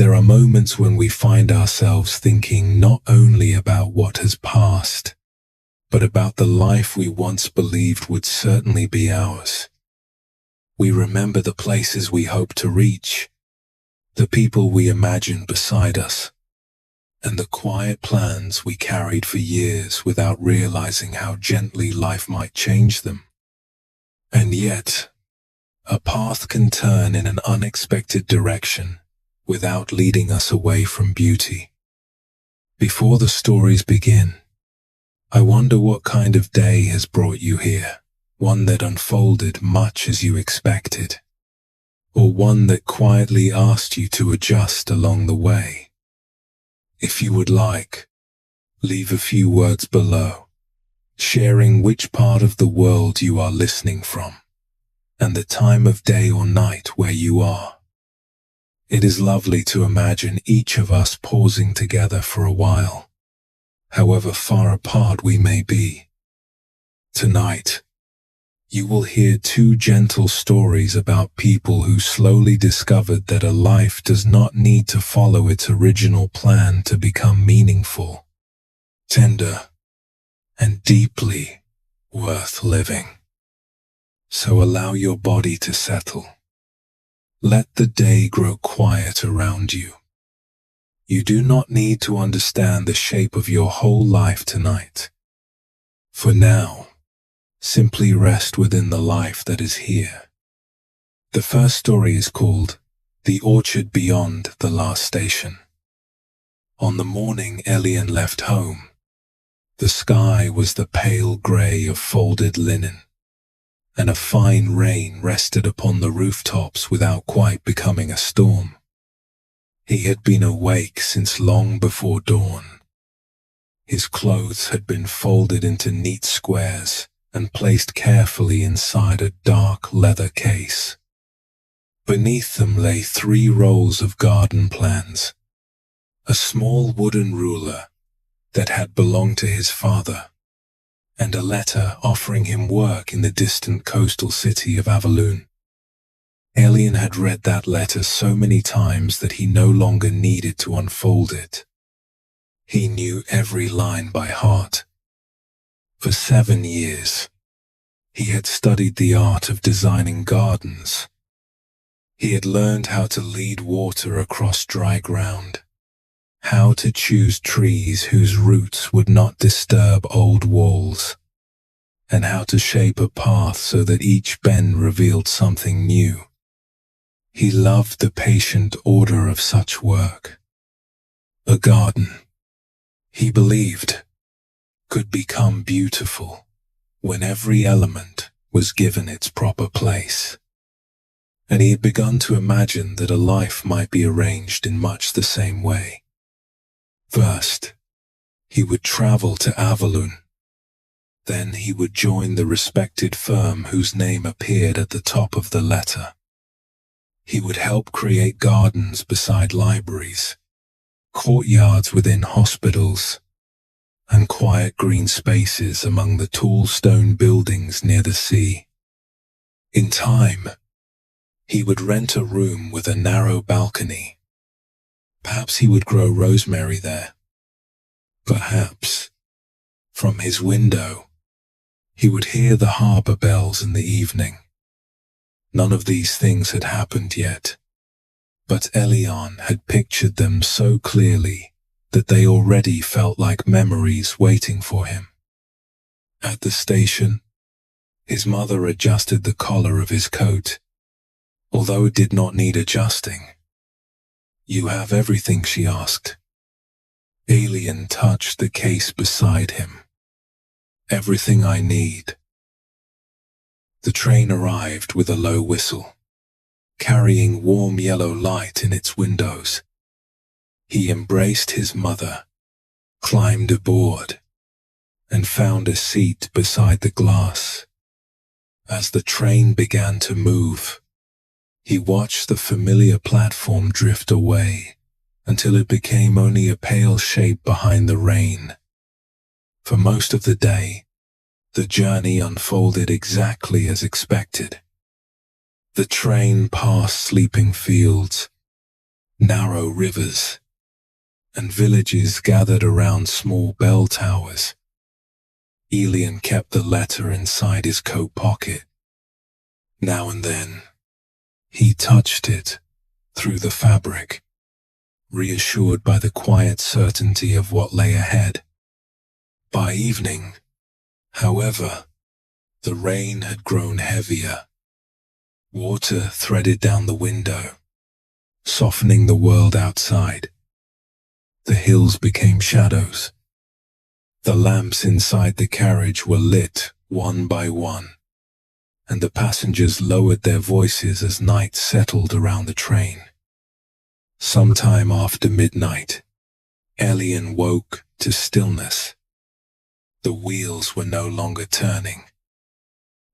There are moments when we find ourselves thinking not only about what has passed, but about the life we once believed would certainly be ours. We remember the places we hope to reach, the people we imagine beside us, and the quiet plans we carried for years without realizing how gently life might change them. And yet, a path can turn in an unexpected direction without leading us away from beauty. Before the stories begin, I wonder what kind of day has brought you here, one that unfolded much as you expected, or one that quietly asked you to adjust along the way. If you would like, leave a few words below, sharing which part of the world you are listening from, and the time of day or night where you are. It is lovely to imagine each of us pausing together for a while, however far apart we may be. Tonight, you will hear two gentle stories about people who slowly discovered that a life does not need to follow its original plan to become meaningful, tender, and deeply worth living. So allow your body to settle. Let the day grow quiet around you. You do not need to understand the shape of your whole life tonight. For now, simply rest within the life that is here. The first story is called The Orchard Beyond the Last Station. On the morning Elian left home, the sky was the pale grey of folded linen, and a fine rain rested upon the rooftops without quite becoming a storm. He had been awake since long before dawn. His clothes had been folded into neat squares and placed carefully inside a dark leather case. Beneath them lay 3 rolls of garden plans, a small wooden ruler that had belonged to his father, and a letter offering him work in the distant coastal city of Avaloon. Elian had read that letter so many times that he no longer needed to unfold it. He knew every line by heart. For 7 years, he had studied the art of designing gardens. He had learned how to lead water across dry ground, how to choose trees whose roots would not disturb old walls, and how to shape a path so that each bend revealed something new. He loved the patient order of such work. A garden, he believed, could become beautiful when every element was given its proper place. And he had begun to imagine that a life might be arranged in much the same way. First, he would travel to Avaloon. Then he would join the respected firm whose name appeared at the top of the letter. He would help create gardens beside libraries, courtyards within hospitals, and quiet green spaces among the tall stone buildings near the sea. In time, he would rent a room with a narrow balcony. Perhaps he would grow rosemary there. Perhaps, from his window, he would hear the harbour bells in the evening. None of these things had happened yet, but Elian had pictured them so clearly that they already felt like memories waiting for him. At the station, his mother adjusted the collar of his coat, although it did not need adjusting. "You have everything?" she asked. Elian touched the case beside him. "Everything I need." The train arrived with a low whistle, carrying warm yellow light in its windows. He embraced his mother, climbed aboard, and found a seat beside the glass. As the train began to move, he watched the familiar platform drift away until it became only a pale shape behind the rain. For most of the day, the journey unfolded exactly as expected. The train passed sleeping fields, narrow rivers, and villages gathered around small bell towers. Elian kept the letter inside his coat pocket. Now and then, he touched it through the fabric, reassured by the quiet certainty of what lay ahead. By evening, however, the rain had grown heavier. Water threaded down the window, softening the world outside. The hills became shadows. The lamps inside the carriage were lit one by one, and the passengers lowered their voices as night settled around the train. Sometime after midnight, Elian woke to stillness. The wheels were no longer turning.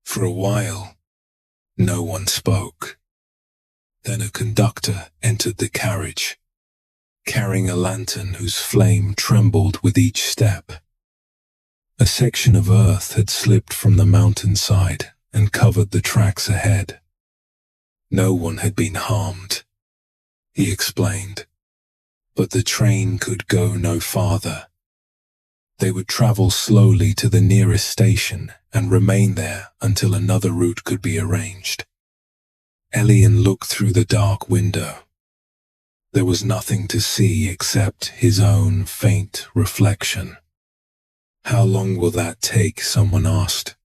For a while, no one spoke. Then a conductor entered the carriage, carrying a lantern whose flame trembled with each step. A section of earth had slipped from the mountainside and covered the tracks ahead. No one had been harmed, he explained, but the train could go no farther. They would travel slowly to the nearest station and remain there until another route could be arranged. Elian looked through the dark window. There was nothing to see except his own faint reflection. "How long will that take?" someone asked.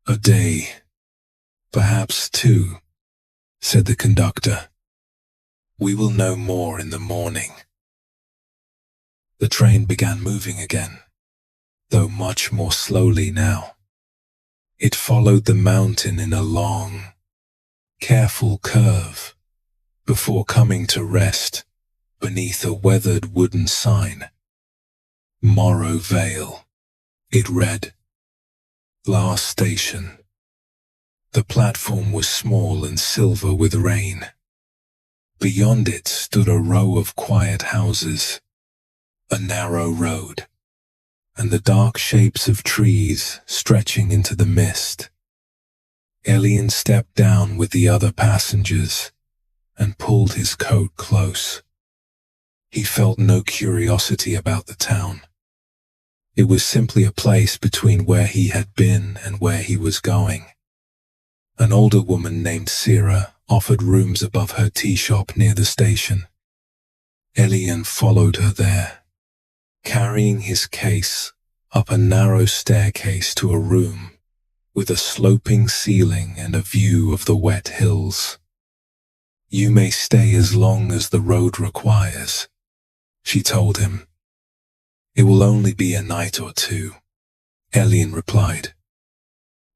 "A day, perhaps 2, said the conductor. "We will know more in the morning." The train began moving again, though much more slowly now. It followed the mountain in a long, careful curve before coming to rest beneath a weathered wooden sign. Morrow Vale, it read. Last station. The platform was small and silver with rain. Beyond it stood a row of quiet houses, a narrow road, and the dark shapes of trees stretching into the mist. Elian stepped down with the other passengers and pulled his coat close. He felt no curiosity about the town. It was simply a place between where he had been and where he was going. An older woman named Sarah offered rooms above her tea shop near the station. Elian followed her there, carrying his case up a narrow staircase to a room with a sloping ceiling and a view of the wet hills. "You may stay as long as the road requires," she told him. "It will only be a night or 2, Elian replied.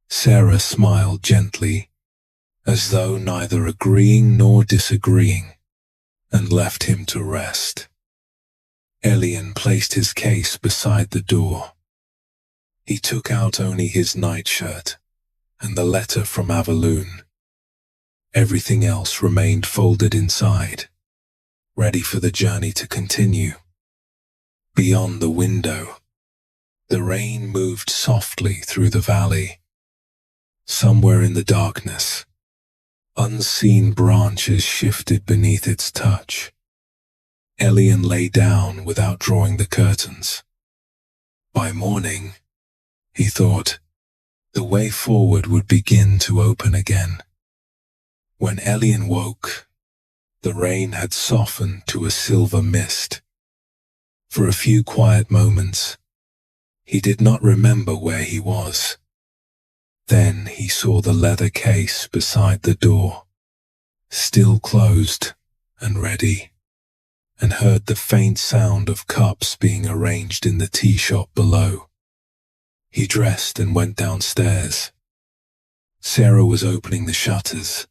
Sarah smiled gently, as though neither agreeing nor disagreeing, and left him to rest. Elian placed his case beside the door. He took out only his nightshirt and the letter from Avaloon. Everything else remained folded inside, ready for the journey to continue. Beyond the window, the rain moved softly through the valley. Somewhere in the darkness, unseen branches shifted beneath its touch. Elian lay down without drawing the curtains. By morning, he thought, the way forward would begin to open again. When Elian woke, the rain had softened to a silver mist. For a few quiet moments, he did not remember where he was. Then he saw the leather case beside the door, still closed and ready, and heard the faint sound of cups being arranged in the tea shop below. He dressed and went downstairs. Sarah was opening the shutters.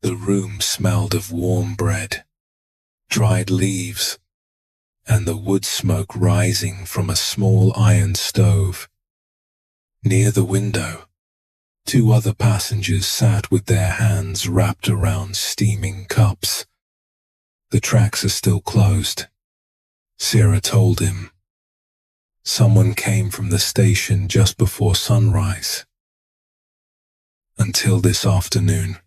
The room smelled of warm bread, dried leaves, and the wood smoke rising from a small iron stove. Near the window, 2 other passengers sat with their hands wrapped around steaming cups. "The tracks are still closed," Sarah told him. "Someone came from the station just before sunrise. Until this afternoon."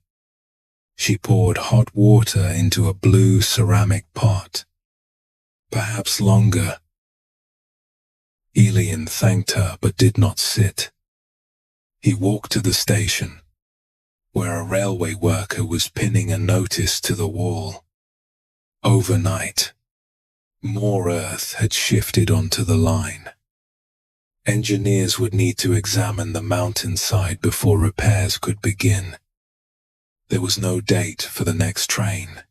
She poured hot water into a blue ceramic pot. Perhaps longer. Elian thanked her but did not sit. He walked to the station, where a railway worker was pinning a notice to the wall. Overnight, more earth had shifted onto the line. Engineers would need to examine the mountainside before repairs could begin. There was no date for the next train.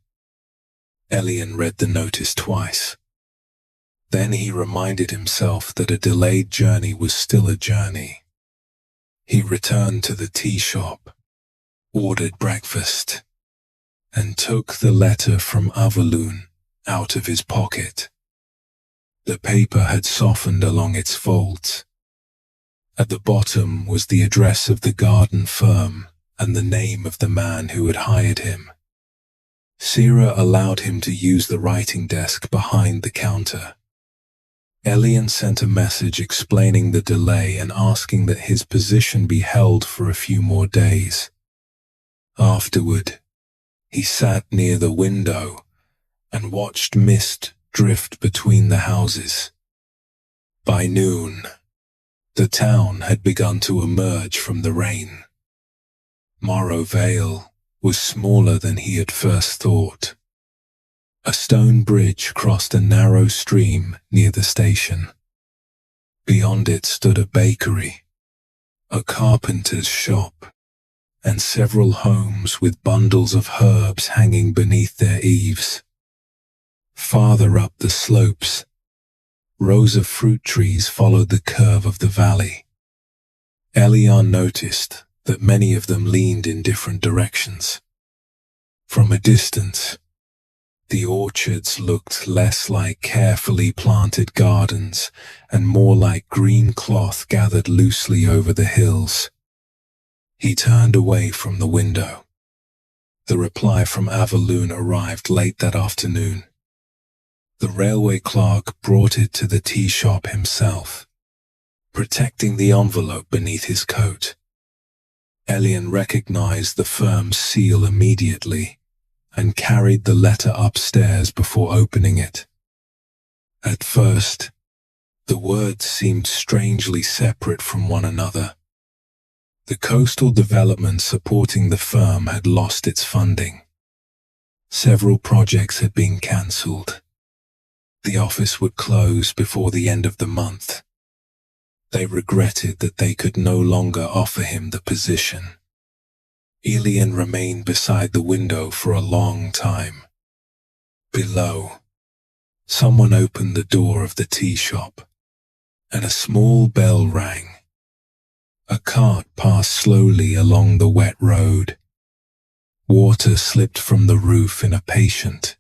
Elian read the notice twice. Then he reminded himself that a delayed journey was still a journey. He returned to the tea shop, ordered breakfast, and took the letter from Avalun out of his pocket. The paper had softened along its folds. At the bottom was the address of the garden firm and the name of the man who had hired him. Sira allowed him to use the writing desk behind the counter. Elian sent a message explaining the delay and asking that his position be held for a few more days. Afterward, he sat near the window and watched mist drift between the houses. By noon, the town had begun to emerge from the rain. Morrow Vale was smaller than he had first thought. A stone bridge crossed a narrow stream near the station. Beyond it stood a bakery, a carpenter's shop, and several homes with bundles of herbs hanging beneath their eaves. Farther up the slopes, rows of fruit trees followed the curve of the valley. Elian noticed that many of them leaned in different directions. From a distance, the orchards looked less like carefully planted gardens and more like green cloth gathered loosely over the hills. He turned away from the window. The reply from Avalun arrived late that afternoon. The railway clerk brought it to the tea shop himself, protecting the envelope beneath his coat. Elian recognized the firm's seal immediately and carried the letter upstairs before opening it. At first, the words seemed strangely separate from one another. The coastal development supporting the firm had lost its funding. Several projects had been cancelled. The office would close before the end of the month. They regretted that they could no longer offer him the position. Elian remained beside the window for a long time. Below, someone opened the door of the tea shop, and a small bell rang. A cart passed slowly along the wet road. Water slipped from the roof in a patient,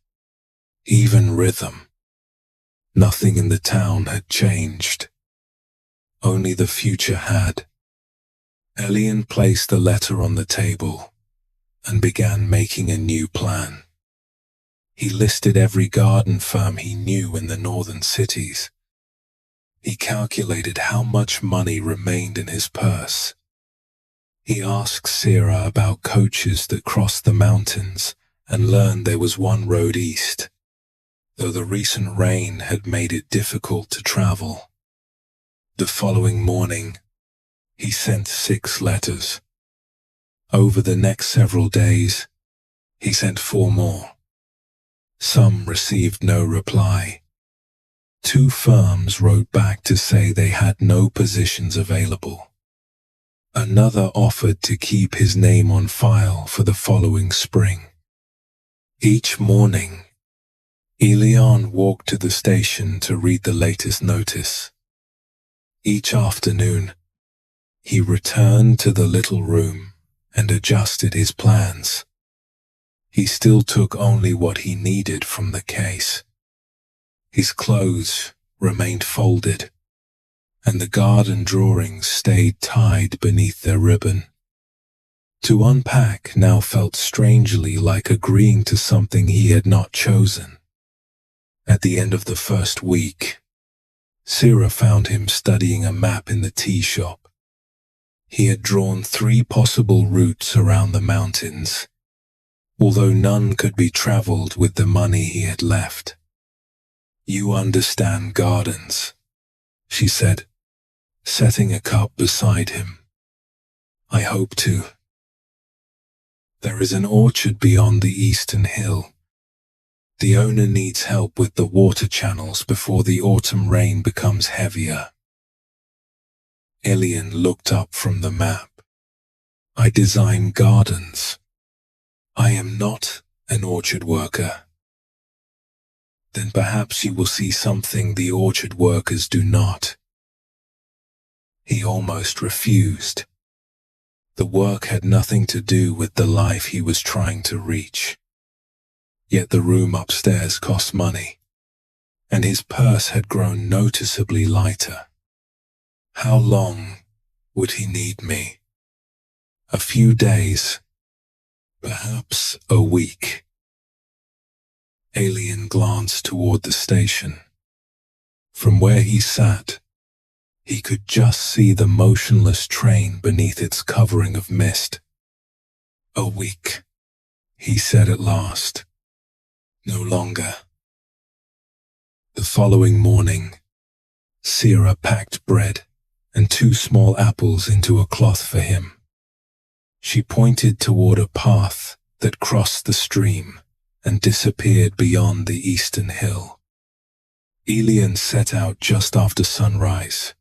even rhythm. Nothing in the town had changed. Only the future had. Elian placed the letter on the table and began making a new plan. He listed every garden firm he knew in the northern cities. He calculated how much money remained in his purse. He asked Sira about coaches that crossed the mountains and learned there was one road east, though the recent rain had made it difficult to travel. The following morning, he sent 6 letters. Over the next several days, he sent 4 more. Some received no reply. 2 firms wrote back to say they had no positions available. Another offered to keep his name on file for the following spring. Each morning, Elian walked to the station to read the latest notice. Each afternoon, he returned to the little room and adjusted his plans. He still took only what he needed from the case. His clothes remained folded, and the garden drawings stayed tied beneath their ribbon. To unpack now felt strangely like agreeing to something he had not chosen. At the end of the first week, Sira found him studying a map in the tea shop. He had drawn 3 possible routes around the mountains. although none could be traveled with the money he had left. "You understand gardens," she said, setting a cup beside him. "I hope to. There is an orchard beyond the eastern hill. The owner needs help with the water channels before the autumn rain becomes heavier." Elian looked up from the map. "I design gardens. I am not an orchard worker." "Then perhaps you will see something the orchard workers do not." He almost refused. The work had nothing to do with the life he was trying to reach. Yet the room upstairs cost money, and his purse had grown noticeably lighter. How long would he need me? A few days, perhaps a week. Elian glanced toward the station. From where he sat, he could just see the motionless train beneath its covering of mist. "A week," he said at last. "No longer." The following morning, Sira packed bread and 2 small apples into a cloth for him. She pointed toward a path that crossed the stream and disappeared beyond the eastern hill. Elian set out just after sunrise.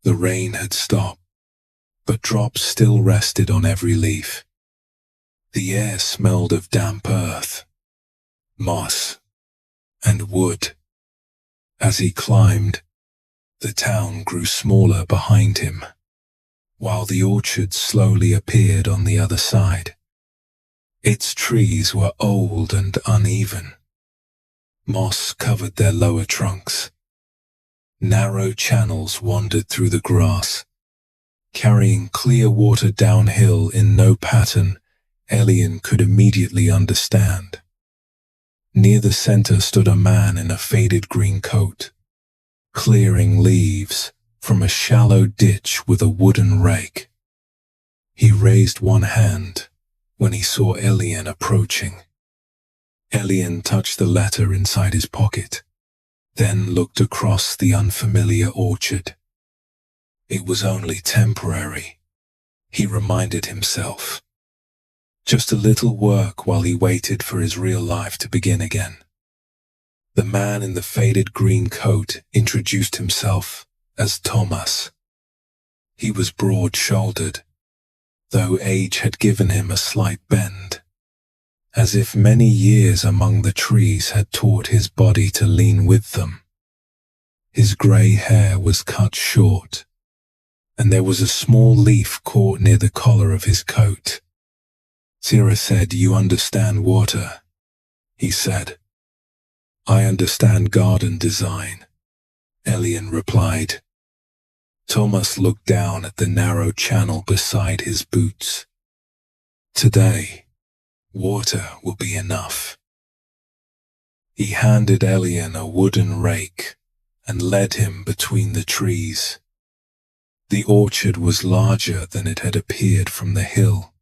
The rain had stopped, but drops still rested on every leaf. The air smelled of damp earth, moss, and wood. As he climbed, the town grew smaller behind him, while the orchard slowly appeared on the other side. Its trees were old and uneven. Moss covered their lower trunks. Narrow channels wandered through the grass, carrying clear water downhill in no pattern Elian could immediately understand. Near the center stood a man in a faded green coat, clearing leaves from a shallow ditch with a wooden rake. He raised one hand when he saw Elian approaching. Elian touched the letter inside his pocket, then looked across the unfamiliar orchard. It was only temporary, he reminded himself. Just a little work while he waited for his real life to begin again. The man in the faded green coat introduced himself as Thomas. He was broad-shouldered, though age had given him a slight bend, as if many years among the trees had taught his body to lean with them. His grey hair was cut short, and there was a small leaf caught near the collar of his coat. Sira said, "You understand water," he said. "I understand garden design," Elian replied. Thomas looked down at the narrow channel beside his boots. "Today, water will be enough." He handed Elian a wooden rake and led him between the trees. The orchard was larger than it had appeared from the hill.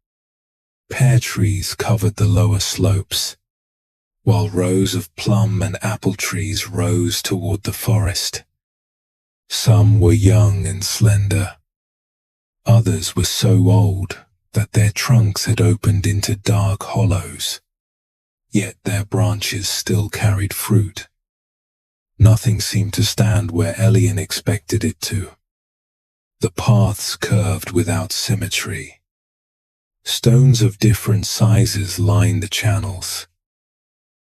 Pear trees covered the lower slopes, while rows of plum and apple trees rose toward the forest. Some were young and slender. Others were so old that their trunks had opened into dark hollows, yet their branches still carried fruit. Nothing seemed to stand where Elian expected it to. The paths curved without symmetry. Stones of different sizes lined the channels.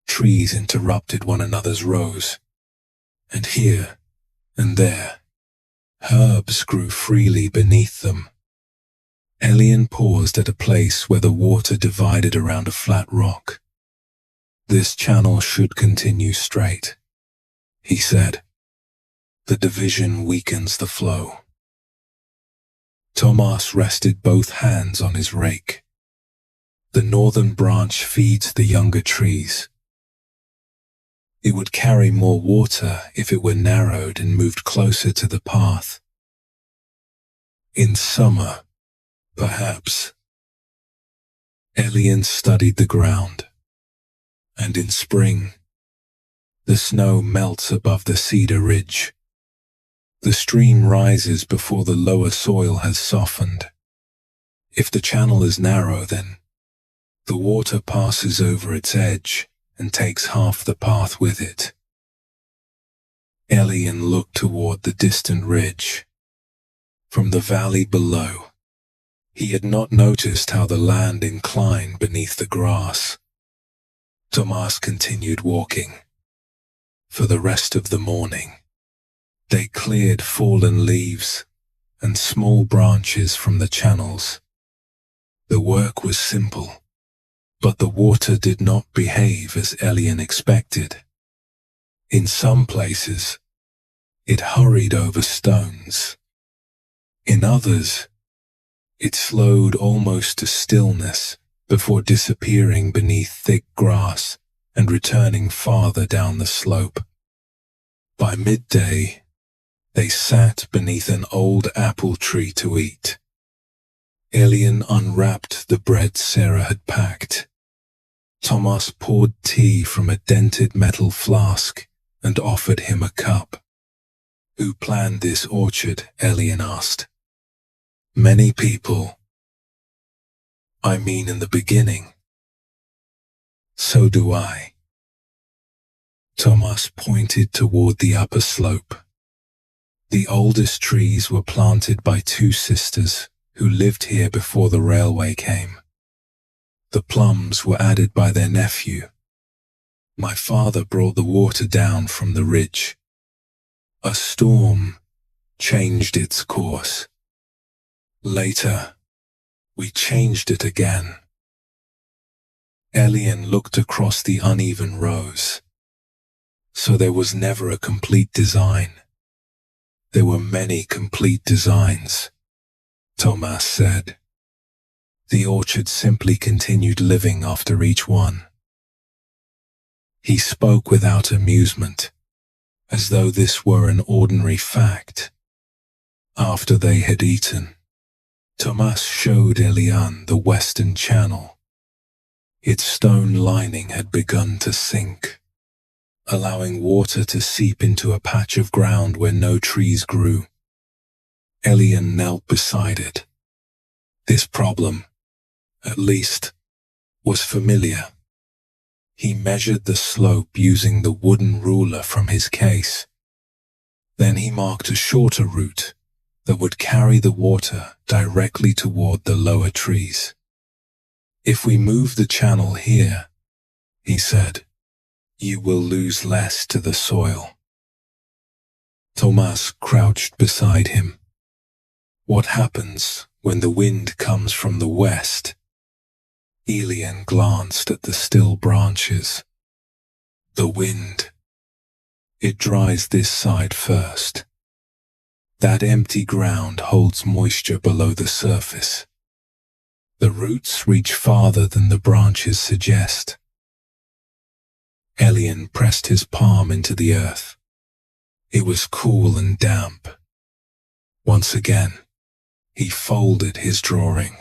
Trees interrupted one another's rows, and here and there, herbs grew freely beneath them. Elian paused at a place where the water divided around a flat rock. "This channel should continue straight," he said. "The division weakens the flow." Thomas rested both hands on his rake. "The northern branch feeds the younger trees. It would carry more water if it were narrowed and moved closer to the path. In summer, perhaps." Elian studied the ground, and in spring, the snow melts above the cedar ridge. The stream rises before the lower soil has softened. If the channel is narrow, then the water passes over its edge and takes half the path with it. Elian looked toward the distant ridge. From the valley below, he had not noticed how the land inclined beneath the grass. Tomas continued walking. For the rest of the morning, they cleared fallen leaves and small branches from the channels. The work was simple, but the water did not behave as Elian expected. In some places, it hurried over stones. In others, it slowed almost to stillness before disappearing beneath thick grass and returning farther down the slope. By midday, they sat beneath an old apple tree to eat. Elian unwrapped the bread Sarah had packed. Tomas poured tea from a dented metal flask and offered him a cup. "Who planned this orchard?" Elian asked. "Many people. I mean, in the beginning." "So do I." Tomas pointed toward the upper slope. The oldest trees were planted by two sisters who lived here before the railway came. The plums were added by their nephew. My father brought the water down from the ridge. A storm changed its course. Later, we changed it again. Elian looked across the uneven rows. So there was never a complete design. There were many complete designs, Tomas said. The orchard simply continued living after each one. He spoke without amusement, as though this were an ordinary fact. After they had eaten, Tomas showed Elian the western channel. Its stone lining had begun to sink, allowing water to seep into a patch of ground where no trees grew. Elian knelt beside it. This problem, at least, was familiar. He measured the slope using the wooden ruler from his case. Then he marked a shorter route that would carry the water directly toward the lower trees. "If we move the channel here," he said, "you will lose less to the soil." Tomas crouched beside him. "What happens when the wind comes from the west?" Elian glanced at the still branches. "The wind. It dries this side first. That empty ground holds moisture below the surface. The roots reach farther than the branches suggest." Elian pressed his palm into the earth. It was cool and damp. Once again, he folded his drawing.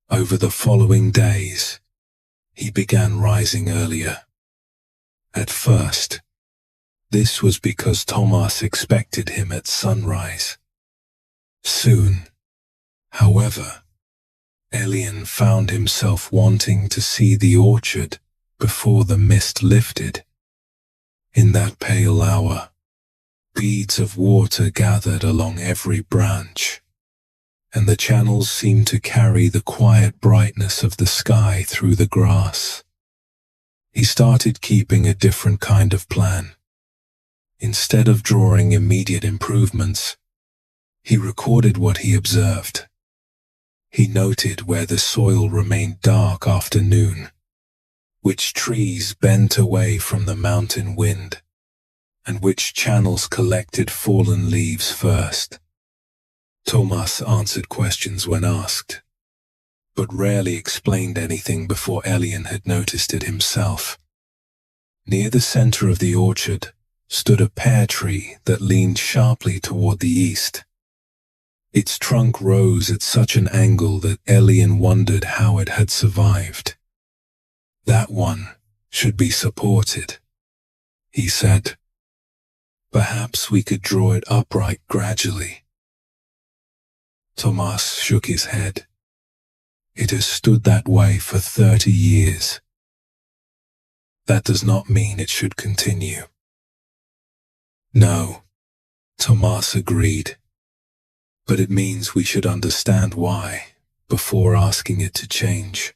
Over the following days, he began rising earlier. At first, this was because Tomas expected him at sunrise. Soon, however, Elian found himself wanting to see the orchard before the mist lifted. In that pale hour, beads of water gathered along every branch, and the channels seemed to carry the quiet brightness of the sky through the grass. He started keeping a different kind of plan. Instead of drawing immediate improvements, he recorded what he observed. He noted where the soil remained dark after noon, which trees bent away from the mountain wind, and which channels collected fallen leaves first. Tomas answered questions when asked, but rarely explained anything before Elian had noticed it himself. Near the center of the orchard stood a pear tree that leaned sharply toward the east. Its trunk rose at such an angle that Elian wondered how it had survived. "That one should be supported," he said. "Perhaps we could draw it upright gradually." Tomas shook his head. "It has stood that way for 30 years. That does not mean it should continue." "No," Tomas agreed. "But it means we should understand why before asking it to change."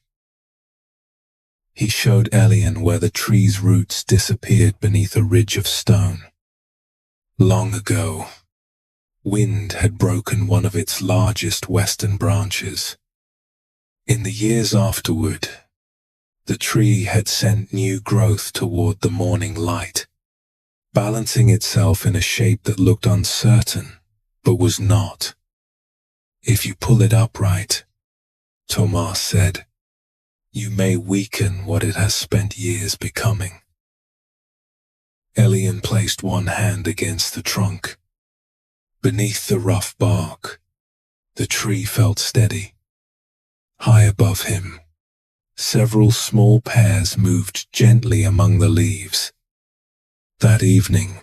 He showed Elian where the tree's roots disappeared beneath a ridge of stone. Long ago, wind had broken one of its largest western branches. In the years afterward, the tree had sent new growth toward the morning light, balancing itself in a shape that looked uncertain, but was not. "If you pull it upright," Tomas said, "you may weaken what it has spent years becoming." Elian placed one hand against the trunk. Beneath the rough bark, the tree felt steady. High above him, several small pears moved gently among the leaves. That evening,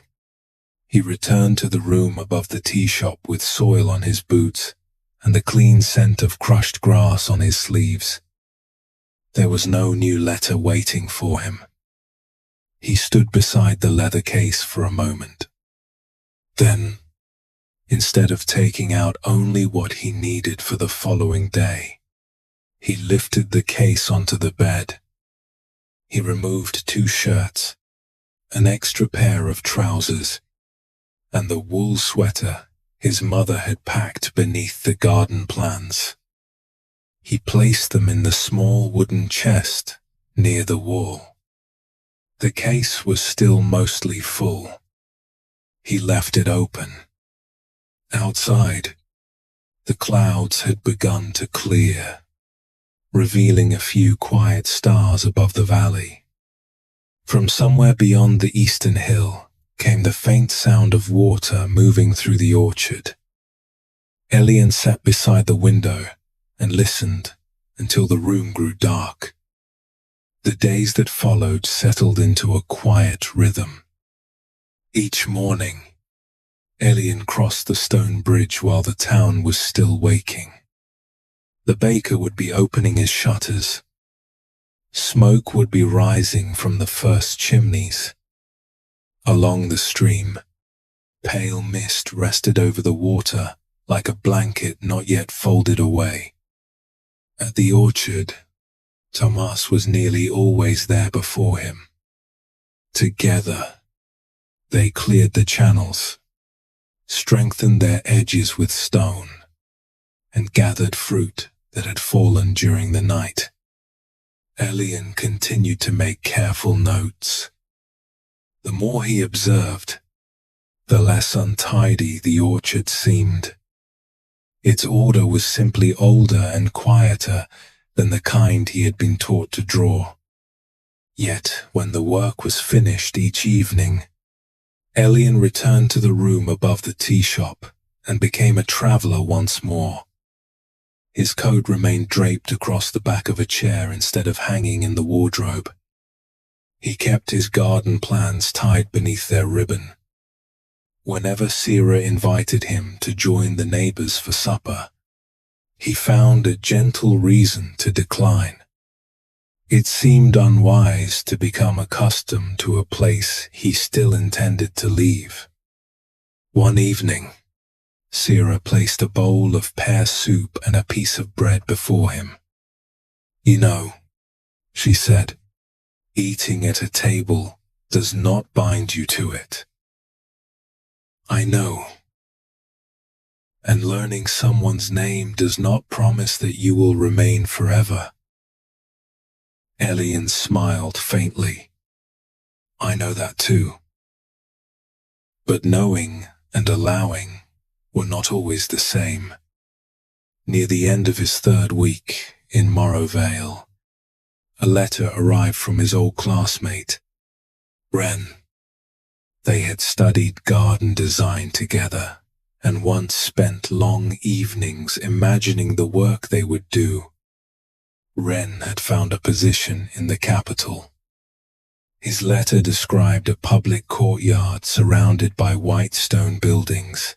he returned to the room above the tea shop with soil on his boots and the clean scent of crushed grass on his sleeves. There was no new letter waiting for him. He stood beside the leather case for a moment. Then, instead of taking out only what he needed for the following day, he lifted the case onto the bed. He removed 2 shirts, an extra pair of trousers, and the wool sweater his mother had packed beneath the garden plants. He placed them in the small wooden chest near the wall. The case was still mostly full. He left it open. Outside, the clouds had begun to clear, revealing a few quiet stars above the valley. From somewhere beyond the eastern hill came the faint sound of water moving through the orchard. Elian sat beside the window and listened until the room grew dark. The days that followed settled into a quiet rhythm. Each morning, Elian crossed the stone bridge while the town was still waking. The baker would be opening his shutters. Smoke would be rising from the first chimneys. Along the stream, pale mist rested over the water like a blanket not yet folded away. At the orchard, Tomas was nearly always there before him. Together, they cleared the channels, strengthened their edges with stone, and gathered fruit that had fallen during the night. Elian continued to make careful notes. The more he observed, the less untidy the orchard seemed. Its order was simply older and quieter than the kind he had been taught to draw. Yet, when the work was finished each evening, Elian returned to the room above the tea shop and became a traveler once more. His coat remained draped across the back of a chair instead of hanging in the wardrobe. He kept his garden plans tied beneath their ribbon. Whenever Sira invited him to join the neighbors for supper, he found a gentle reason to decline. It seemed unwise to become accustomed to a place he still intended to leave. One evening, Sira placed a bowl of pear soup and a piece of bread before him. "You know," she said, "eating at a table does not bind you to it." "I know. And learning someone's name does not promise that you will remain forever." Elian smiled faintly. "I know that too." But knowing and allowing were not always the same. Near the end of his 3rd week in Morrowvale, a letter arrived from his old classmate, Ren. They had studied garden design together and once spent long evenings imagining the work they would do. Ren had found a position in the capital. His letter described a public courtyard surrounded by white stone buildings,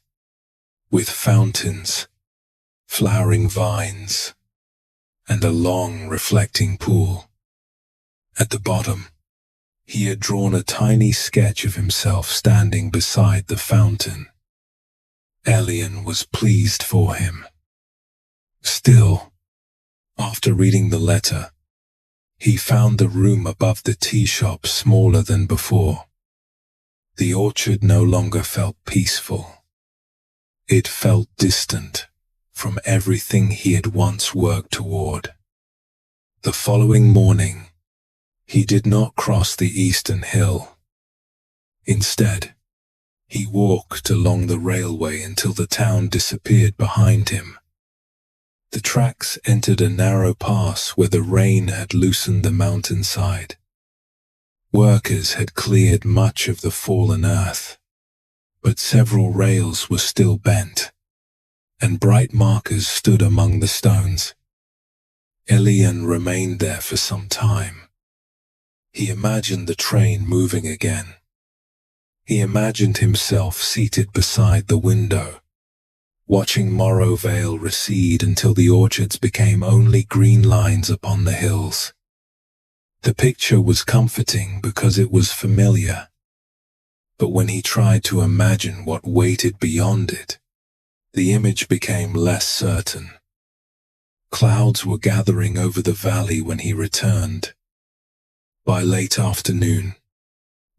with fountains, flowering vines, and a long reflecting pool. At the bottom, he had drawn a tiny sketch of himself standing beside the fountain. Elian was pleased for him. Still, after reading the letter, he found the room above the tea shop smaller than before. The orchard no longer felt peaceful. It felt distant from everything he had once worked toward. The following morning, he did not cross the eastern hill. Instead, he walked along the railway until the town disappeared behind him. The tracks entered a narrow pass where the rain had loosened the mountainside. Workers had cleared much of the fallen earth, but several rails were still bent, and bright markers stood among the stones. Elian remained there for some time. He imagined the train moving again. He imagined himself seated beside the window, watching Morrow Vale recede until the orchards became only green lines upon the hills. The picture was comforting because it was familiar, but when he tried to imagine what waited beyond it, the image became less certain. Clouds were gathering over the valley when he returned. By late afternoon,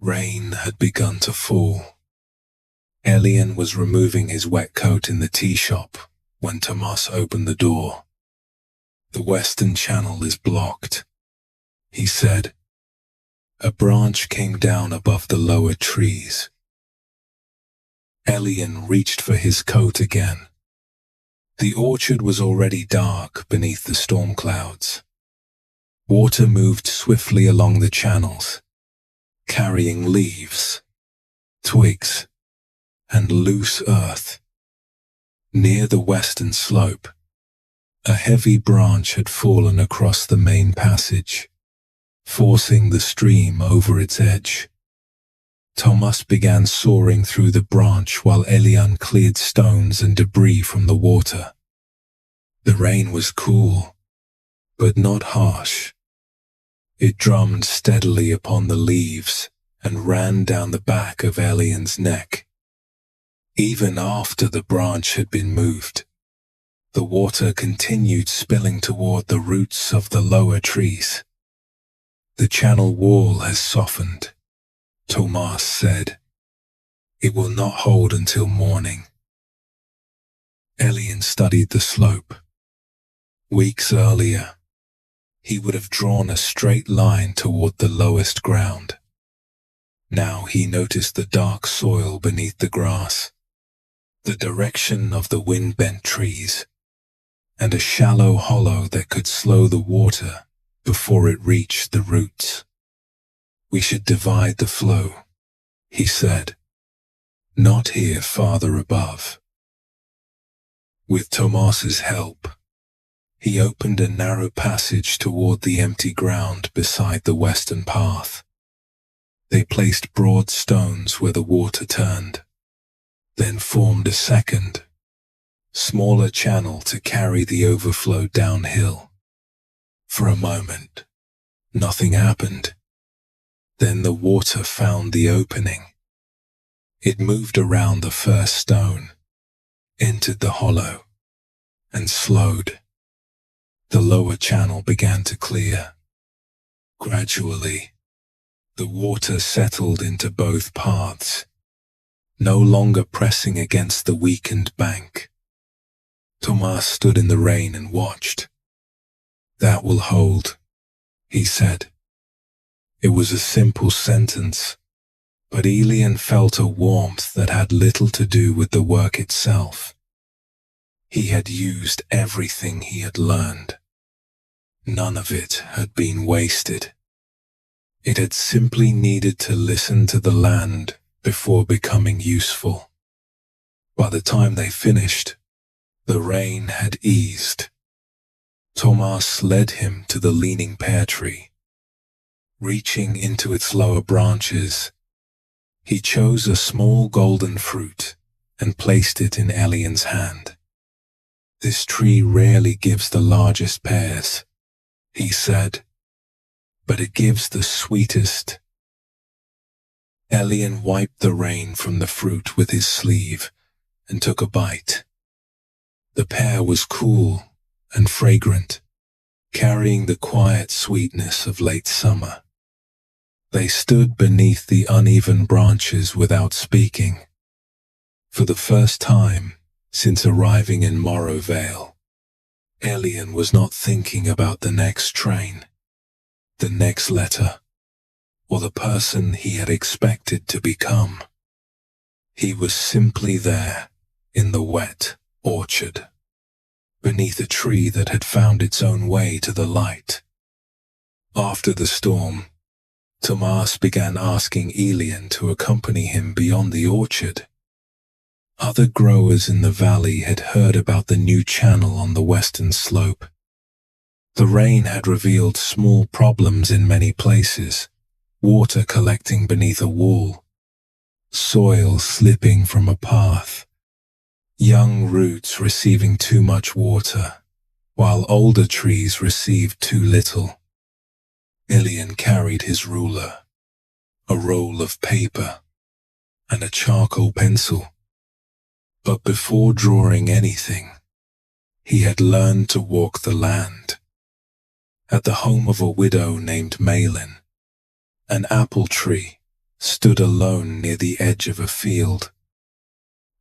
rain had begun to fall. Elian was removing his wet coat in the tea shop when Tomas opened the door. "The western channel is blocked," he said. A branch came down above the lower trees. Elian reached for his coat again. The orchard was already dark beneath the storm clouds. Water moved swiftly along the channels, carrying leaves, twigs, and loose earth. Near the western slope, a heavy branch had fallen across the main passage, forcing the stream over its edge. Tomas began soaring through the branch while Elian cleared stones and debris from the water. The rain was cool, but not harsh. It drummed steadily upon the leaves and ran down the back of Elian's neck. Even after the branch had been moved, the water continued spilling toward the roots of the lower trees. "The channel wall has softened," Tomas said. "It will not hold until morning." Elian studied the slope. Weeks earlier, he would have drawn a straight line toward the lowest ground. Now he noticed the dark soil beneath the grass, the direction of the wind-bent trees, and a shallow hollow that could slow the water before it reached the roots. "We should divide the flow," he said. "Not here farther above." With Tomas's help, he opened a narrow passage toward the empty ground beside the western path. They placed broad stones where the water turned, then formed a second, smaller channel to carry the overflow downhill. For a moment, nothing happened. Then the water found the opening. It moved around the first stone, entered the hollow, and slowed. The lower channel began to clear. Gradually, the water settled into both paths, no longer pressing against the weakened bank. Tomas stood in the rain and watched. "That will hold," he said. It was a simple sentence, but Elian felt a warmth that had little to do with the work itself. He had used everything he had learned. None of it had been wasted. It had simply needed to listen to the land before becoming useful. By the time they finished, the rain had eased. Tomas led him to the leaning pear tree. Reaching into its lower branches, he chose a small golden fruit and placed it in Elian's hand. "This tree rarely gives the largest pears," he said, "but it gives the sweetest." Elian wiped the rain from the fruit with his sleeve and took a bite. The pear was cool and fragrant, carrying the quiet sweetness of late summer. They stood beneath the uneven branches without speaking. For the first time since arriving in Morro Vale, Elian was not thinking about the next train, the next letter, or the person he had expected to become. He was simply there in the wet orchard, beneath a tree that had found its own way to the light. After the storm, Tomas began asking Elian to accompany him beyond the orchard. Other growers in the valley had heard about the new channel on the western slope. The rain had revealed small problems in many places: water collecting beneath a wall, soil slipping from a path, young roots receiving too much water, while older trees received too little. Elian carried his ruler, a roll of paper, and a charcoal pencil. But before drawing anything, he had learned to walk the land. At the home of a widow named Malin, an apple tree stood alone near the edge of a field.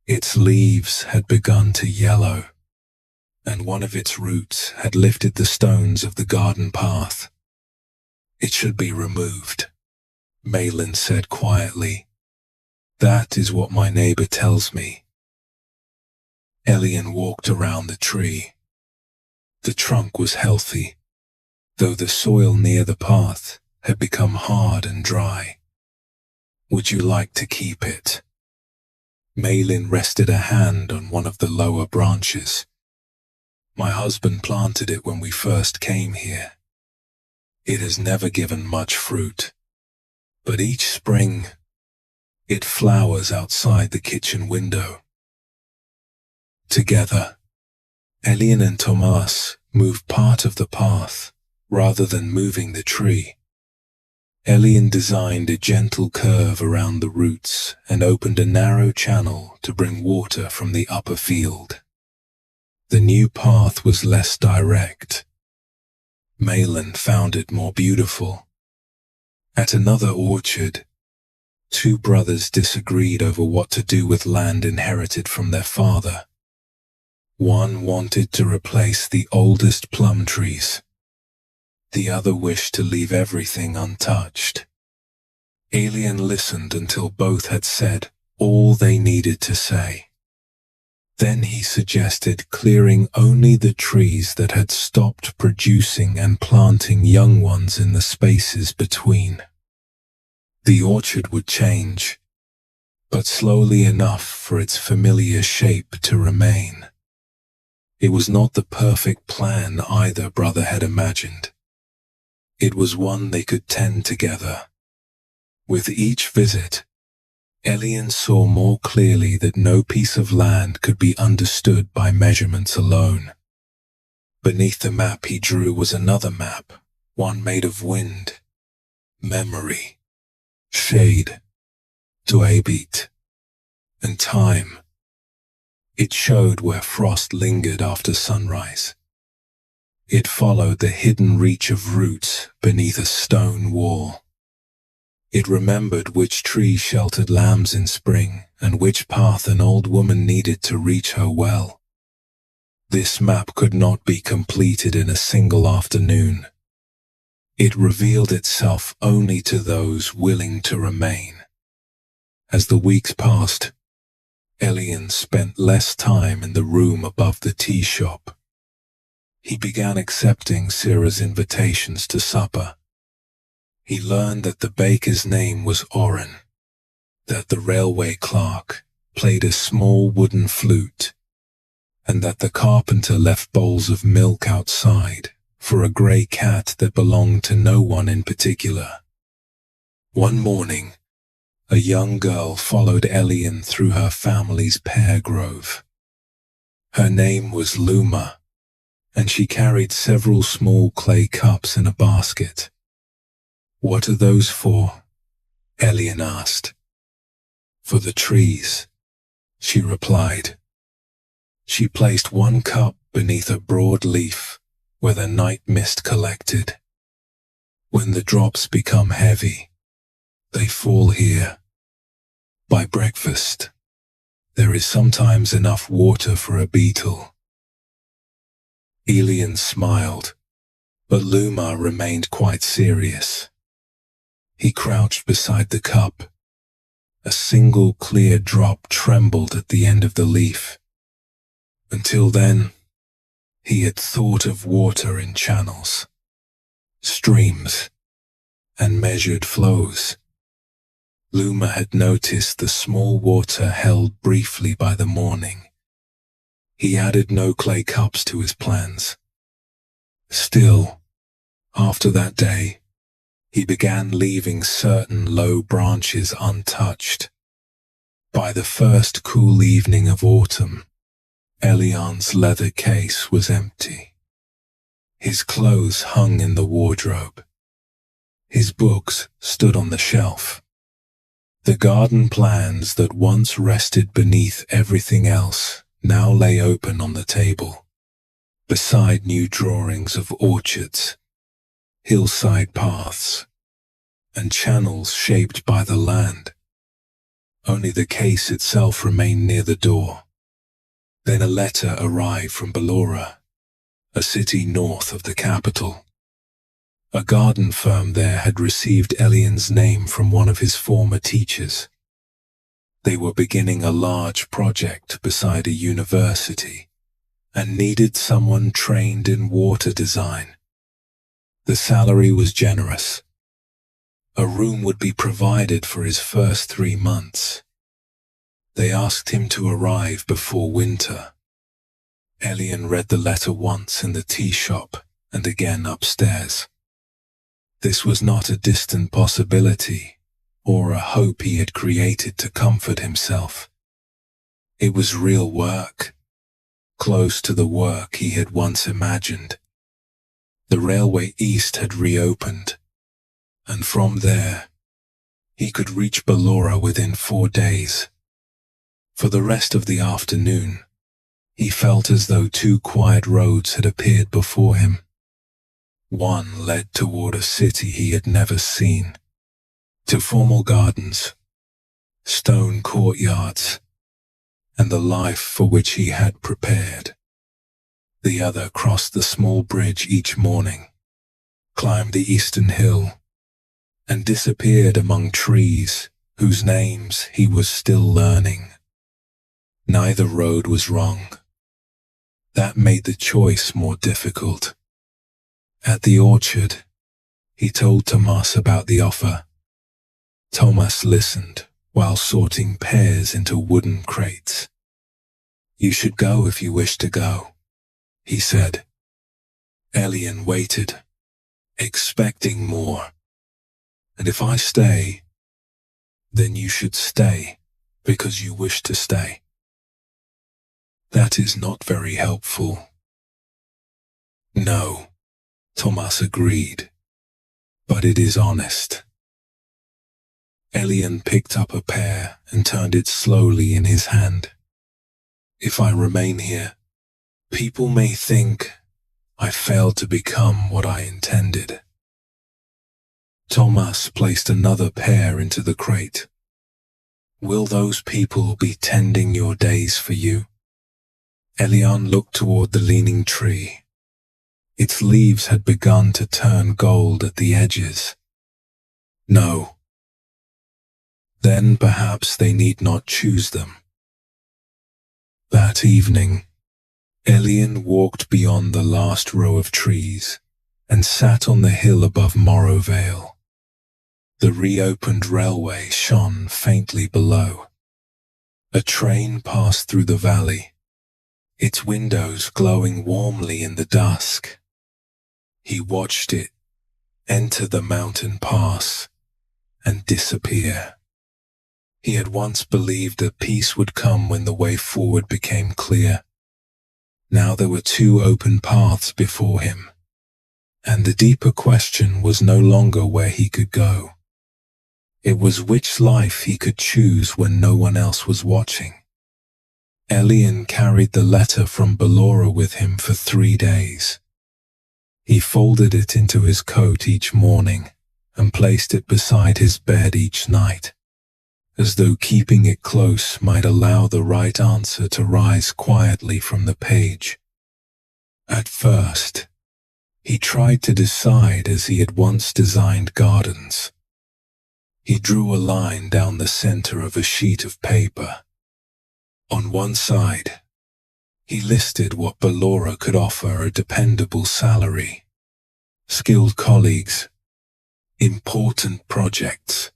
Its leaves had begun to yellow, and one of its roots had lifted the stones of the garden path. "It should be removed," Malin said quietly. "That is what my neighbor tells me." Elian walked around the tree. The trunk was healthy, though the soil near the path had become hard and dry. "Would you like to keep it?" Malin rested a hand on one of the lower branches. "My husband planted it when we first came here. It has never given much fruit, but each spring it flowers outside the kitchen window." Together, Elian and Tomas moved part of the path rather than moving the tree. Elian designed a gentle curve around the roots and opened a narrow channel to bring water from the upper field. The new path was less direct. Malin found it more beautiful. At another orchard, two brothers disagreed over what to do with land inherited from their father. One wanted to replace the oldest plum trees. The other wished to leave everything untouched. Elian listened until both had said all they needed to say. Then he suggested clearing only the trees that had stopped producing and planting young ones in the spaces between. The orchard would change, but slowly enough for its familiar shape to remain. It was not the perfect plan either brother had imagined. It was one they could tend together. With each visit, Elian saw more clearly that no piece of land could be understood by measurements alone. Beneath the map he drew was another map, one made of wind, memory, shade, dweebit, and time. It showed where frost lingered after sunrise. It followed the hidden reach of roots beneath a stone wall. It remembered which tree sheltered lambs in spring and which path an old woman needed to reach her well. This map could not be completed in a single afternoon. It revealed itself only to those willing to remain. As the weeks passed, Elian spent less time in the room above the tea shop. He began accepting Sarah's invitations to supper. He learned that the baker's name was Oren, that the railway clerk played a small wooden flute, and that the carpenter left bowls of milk outside for a grey cat that belonged to no one in particular. One morning, a young girl followed Elian through her family's pear grove. Her name was Luma, and she carried several small clay cups in a basket. "What are those for?" Elian asked. "For the trees," she replied. She placed one cup beneath a broad leaf where the night mist collected. "When the drops become heavy, they fall here. By breakfast, there is sometimes enough water for a beetle." Elian smiled, but Luma remained quite serious. He crouched beside the cup. A single clear drop trembled at the end of the leaf. Until then, he had thought of water in channels, streams, and measured flows. Luma had noticed the small water held briefly by the morning. He added no clay cups to his plans. Still, after that day, he began leaving certain low branches untouched. By the first cool evening of autumn, Elian's leather case was empty. His clothes hung in the wardrobe. His books stood on the shelf. The garden plans that once rested beneath everything else now lay open on the table, beside new drawings of orchards, hillside paths, and channels shaped by the land. Only the case itself remained near the door. Then a letter arrived from Ballora, a city north of the capital. A garden firm there had received Elian's name from one of his former teachers. They were beginning a large project beside a university and needed someone trained in water design. The salary was generous. A room would be provided for his first 3 months. They asked him to arrive before winter. Elian read the letter once in the tea shop and again upstairs. This was not a distant possibility or a hope he had created to comfort himself. It was real work, close to the work he had once imagined. The railway east had reopened, and from there, he could reach Ballora within 4 days. For the rest of the afternoon, he felt as though 2 quiet roads had appeared before him. One led toward a city he had never seen, to formal gardens, stone courtyards, and the life for which he had prepared. The other crossed the small bridge each morning, climbed the eastern hill, and disappeared among trees whose names he was still learning. Neither road was wrong. That made the choice more difficult. At the orchard, he told Tomas about the offer. Tomas listened while sorting pears into wooden crates. "You should go if you wish to go," he said. Elian waited, expecting more. "And if I stay, then you should stay because you wish to stay." "That is not very helpful." "No," Tomas agreed, "but it is honest." Elian picked up a pear and turned it slowly in his hand. "If I remain here, people may think I failed to become what I intended." Tomas placed another pear into the crate. "Will those people be tending your days for you?" Elian looked toward the leaning tree. Its leaves had begun to turn gold at the edges. "No." "Then perhaps they need not choose them." That evening, Elian walked beyond the last row of trees and sat on the hill above Morrow Vale. The reopened railway shone faintly below. A train passed through the valley, its windows glowing warmly in the dusk. He watched it enter the mountain pass and disappear. He had once believed that peace would come when the way forward became clear. Now there were two open paths before him, and the deeper question was no longer where he could go. It was which life he could choose when no one else was watching. Elian carried the letter from Ballora with him for 3 days. He folded it into his coat each morning and placed it beside his bed each night, as though keeping it close might allow the right answer to rise quietly from the page. At first, he tried to decide as he had once designed gardens. He drew a line down the center of a sheet of paper. On one side, he listed what Ballora could offer: a dependable salary, skilled colleagues, important projects,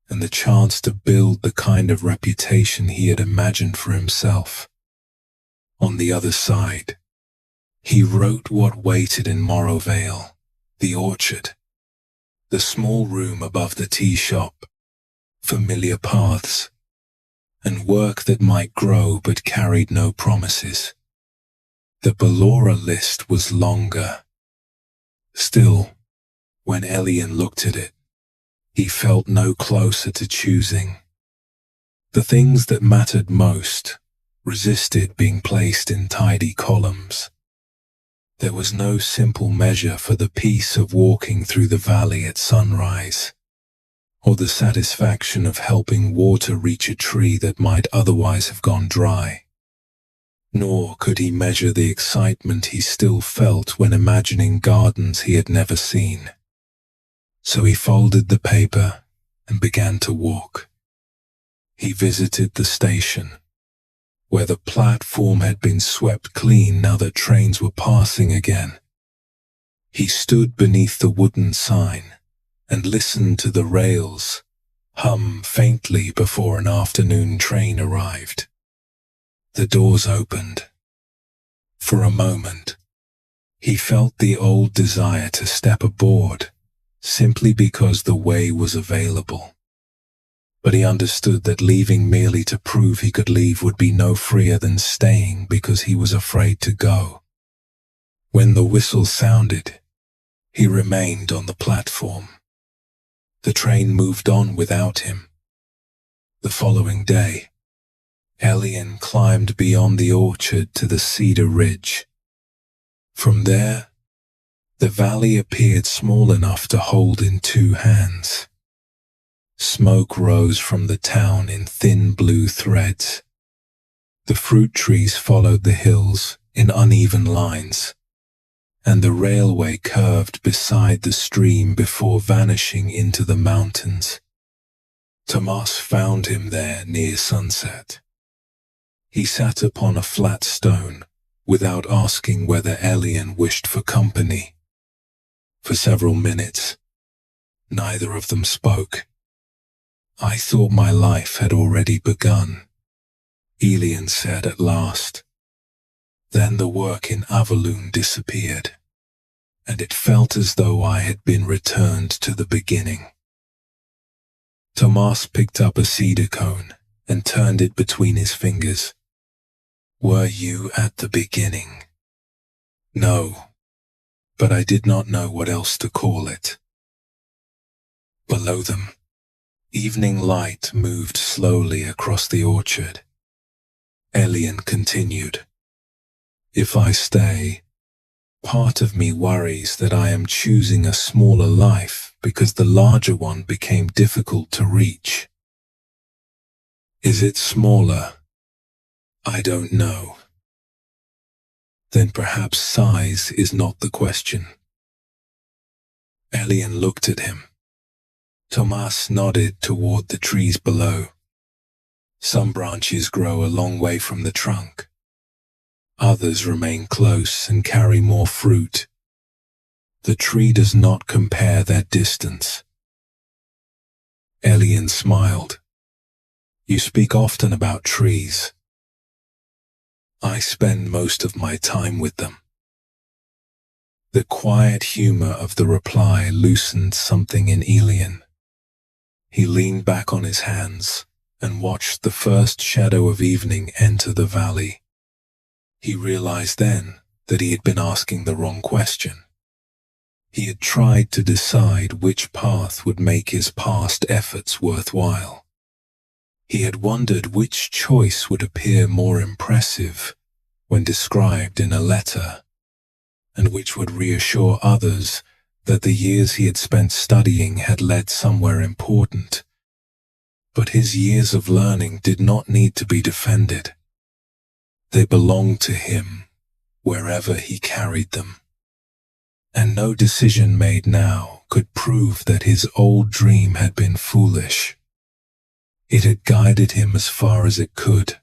and the chance to build the kind of reputation he had imagined for himself. On the other side, he wrote what waited in Morrowvale: the orchard, the small room above the tea shop, familiar paths, and work that might grow but carried no promises. The Ballora list was longer. Still, when Elian looked at it, he felt no closer to choosing. The things that mattered most resisted being placed in tidy columns. There was no simple measure for the peace of walking through the valley at sunrise, or the satisfaction of helping water reach a tree that might otherwise have gone dry. Nor could he measure the excitement he still felt when imagining gardens he had never seen. So he folded the paper and began to walk. He visited the station, where the platform had been swept clean now that trains were passing again. He stood beneath the wooden sign and listened to the rails hum faintly before an afternoon train arrived. The doors opened. For a moment, he felt the old desire to step aboard, simply because the way was available. But he understood that leaving merely to prove he could leave would be no freer than staying because he was afraid to go. When the whistle sounded, he remained on the platform. The train moved on without him. The following day, Elian climbed beyond the orchard to the cedar ridge. From there, the valley appeared small enough to hold in 2 hands. Smoke rose from the town in thin blue threads. The fruit trees followed the hills in uneven lines, and the railway curved beside the stream before vanishing into the mountains. Tomas found him there near sunset. He sat upon a flat stone without asking whether Elian wished for company. For several minutes, neither of them spoke. "I thought my life had already begun," Elian said at last. Then the work in Avaloon disappeared, and it felt as though I had been returned to the beginning. Tomas picked up a cedar cone and turned it between his fingers. "Were you at the beginning?" "No, but I did not know what else to call it." Below them, evening light moved slowly across the orchard. Elian continued, "If I stay, part of me worries that I am choosing a smaller life because the larger one became difficult to reach." "Is it smaller?" "I don't know." "Then perhaps size is not the question." Elian looked at him. Tomas nodded toward the trees below. "Some branches grow a long way from the trunk. Others remain close and carry more fruit. The tree does not compare their distance." Elian smiled. You speak often about trees. I spend most of my time with them. The quiet humor of the reply loosened something in Elian. He leaned back on his hands and watched the first shadow of evening enter the valley. He realized then that he had been asking the wrong question. He had tried to decide which path would make his past efforts worthwhile. He had wondered which choice would appear more impressive when described in a letter, and which would reassure others that the years he had spent studying had led somewhere important. But his years of learning did not need to be defended. They belonged to him wherever he carried them. And no decision made now could prove that his old dream had been foolish. It had guided him as far as it could.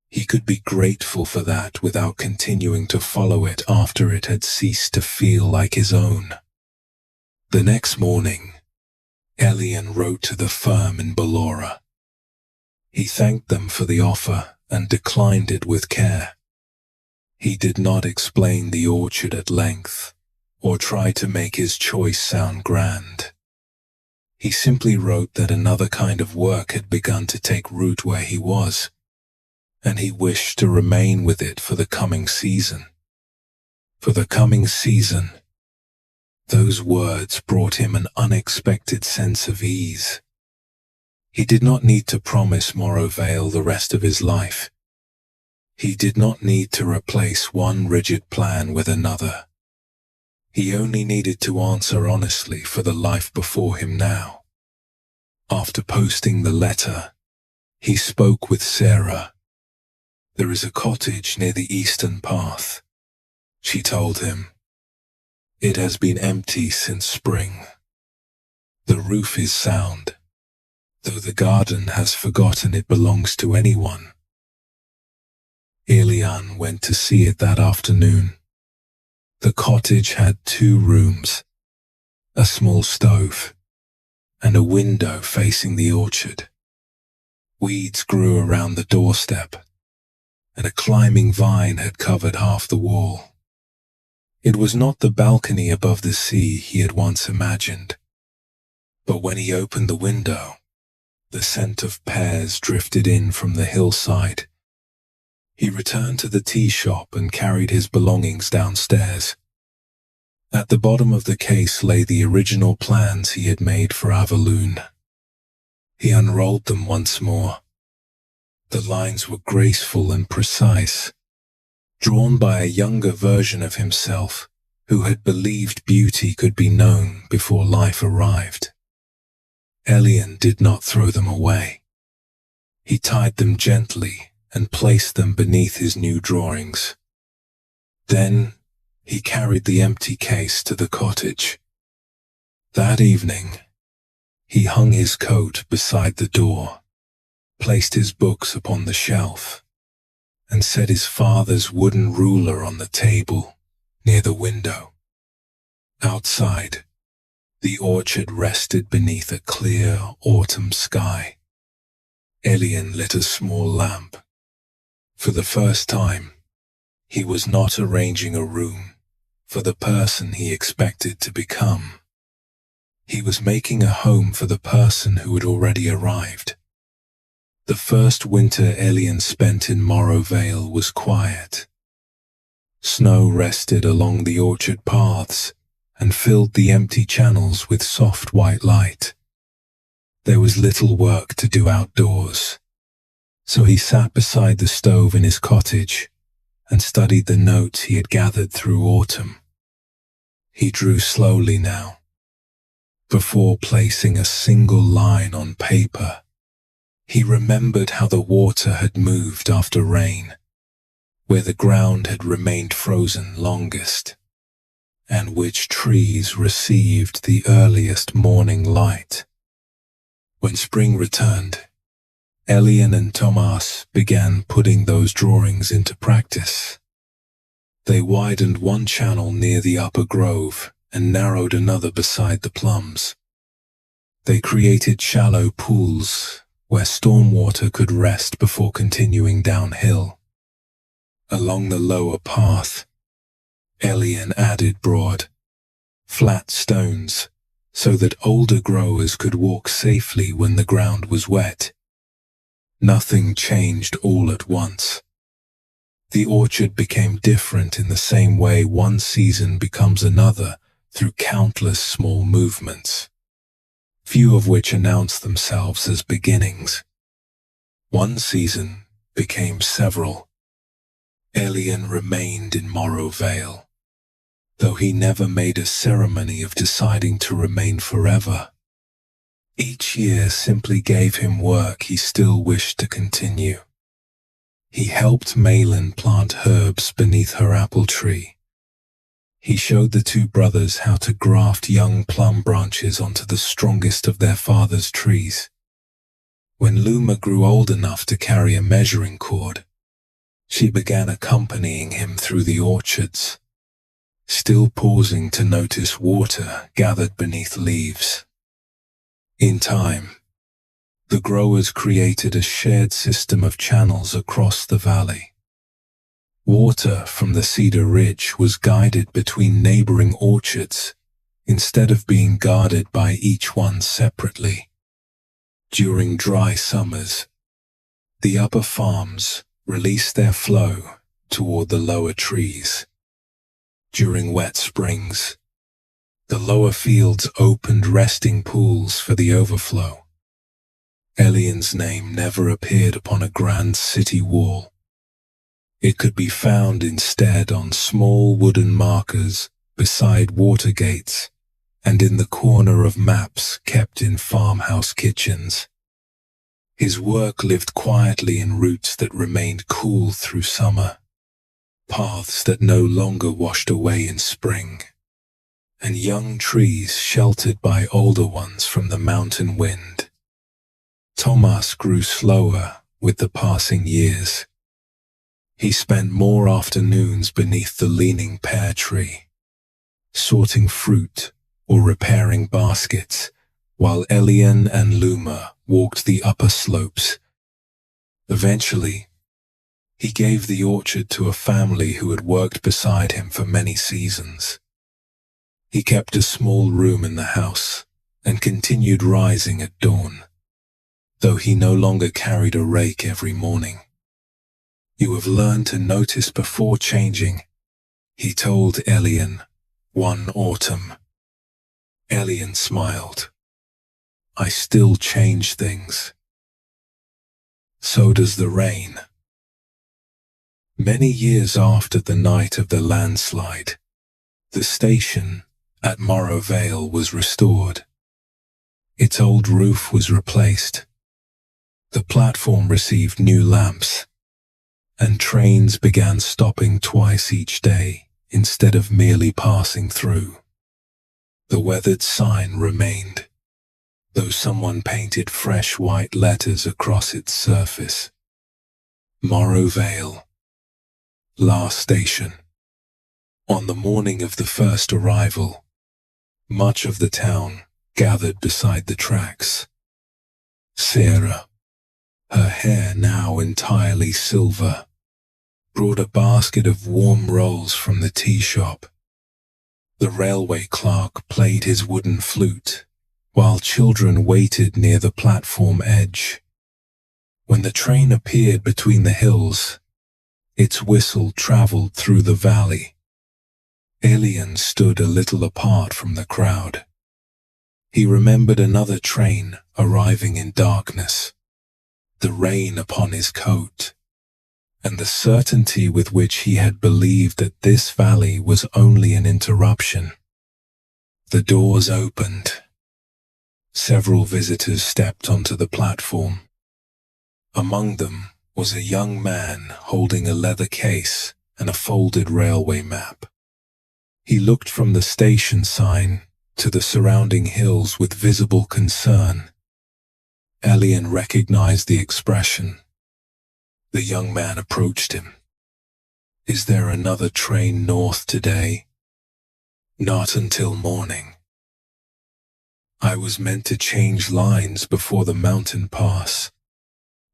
He could be grateful for that without continuing to follow it after it had ceased to feel like his own. The next morning, Elian wrote to the firm in Ballora. He thanked them for the offer and declined it with care. He did not explain the orchard at length or try to make his choice sound grand. He simply wrote that another kind of work had begun to take root where he was, and he wished to remain with it for the coming season. For the coming season. Those words brought him an unexpected sense of ease. He did not need to promise Morrowvale the rest of his life. He did not need to replace one rigid plan with another. He only needed to answer honestly for the life before him now. After posting the letter, he spoke with Sarah. "There is a cottage near the eastern path," she told him. "It has been empty since spring. The roof is sound, though the garden has forgotten it belongs to anyone." Elian went to see it that afternoon. The cottage had 2 rooms, a small stove, and a window facing the orchard. Weeds grew around the doorstep, and a climbing vine had covered half the wall. It was not the balcony above the sea he had once imagined, but when he opened the window, the scent of pears drifted in from the hillside. He returned to the tea shop and carried his belongings downstairs. At the bottom of the case lay the original plans he had made for Avaloon. He unrolled them once more. The lines were graceful and precise, drawn by a younger version of himself who had believed beauty could be known before life arrived. Elian did not throw them away. He tied them gently and placed them beneath his new drawings. Then he carried the empty case to the cottage. That evening, he hung his coat beside the door, placed his books upon the shelf, and set his father's wooden ruler on the table near the window. Outside, the orchard rested beneath a clear autumn sky. Elian lit a small lamp. For the first time, he was not arranging a room for the person he expected to become. He was making a home for the person who had already arrived. The first winter Elian spent in Morrowvale was quiet. Snow rested along the orchard paths and filled the empty channels with soft white light. There was little work to do outdoors, so he sat beside the stove in his cottage and studied the notes he had gathered through autumn. He drew slowly now, before placing a single line on paper. He remembered how the water had moved after rain, where the ground had remained frozen longest, and which trees received the earliest morning light. When spring returned, Elian and Thomas began putting those drawings into practice. They widened one channel near the upper grove and narrowed another beside the plums. They created shallow pools where stormwater could rest before continuing downhill. Along the lower path, Elian added broad, flat stones so that older growers could walk safely when the ground was wet. Nothing changed all at once. The orchard became different in the same way one season becomes another through countless small movements, few of which announce themselves as beginnings. One season became several. Elian remained in Morrow Vale, though he never made a ceremony of deciding to remain forever. Each year simply gave him work he still wished to continue. He helped Malin plant herbs beneath her apple tree. He showed the two brothers how to graft young plum branches onto the strongest of their father's trees. When Luma grew old enough to carry a measuring cord, she began accompanying him through the orchards, still pausing to notice water gathered beneath leaves. In time, the growers created a shared system of channels across the valley. Water from the Cedar Ridge was guided between neighboring orchards instead of being guarded by each one separately. During dry summers, the upper farms released their flow toward the lower trees. During wet springs, the lower fields opened resting pools for the overflow. Elian's name never appeared upon a grand city wall. It could be found instead on small wooden markers beside water gates and in the corner of maps kept in farmhouse kitchens. His work lived quietly in roots that remained cool through summer, paths that no longer washed away in spring, and young trees sheltered by older ones from the mountain wind. Thomas grew slower with the passing years. He spent more afternoons beneath the leaning pear tree, sorting fruit or repairing baskets, while Elian and Luma walked the upper slopes. Eventually, he gave the orchard to a family who had worked beside him for many seasons. He kept a small room in the house and continued rising at dawn, though he no longer carried a rake every morning. "You have learned to notice before changing," he told Elian one autumn. Elian smiled. "I still change things." So does the rain. Many years after the night of the landslide, the station at Morrow Vale was restored. Its old roof was replaced. The platform received new lamps, and trains began stopping twice each day instead of merely passing through. The weathered sign remained, though someone painted fresh white letters across its surface. Morrow Vale, last station. On the morning of the first arrival, much of the town gathered beside the tracks. Sarah, her hair now entirely silver, brought a basket of warm rolls from the tea shop. The railway clerk played his wooden flute, while children waited near the platform edge. When the train appeared between the hills, its whistle traveled through the valley. Elian stood a little apart from the crowd. He remembered another train arriving in darkness, the rain upon his coat, and the certainty with which he had believed that this valley was only an interruption. The doors opened. Several visitors stepped onto the platform. Among them was a young man holding a leather case and a folded railway map. He looked from the station sign to the surrounding hills with visible concern. Elian recognized the expression. The young man approached him. "Is there another train north today?" "Not until morning." "I was meant to change lines before the mountain pass,"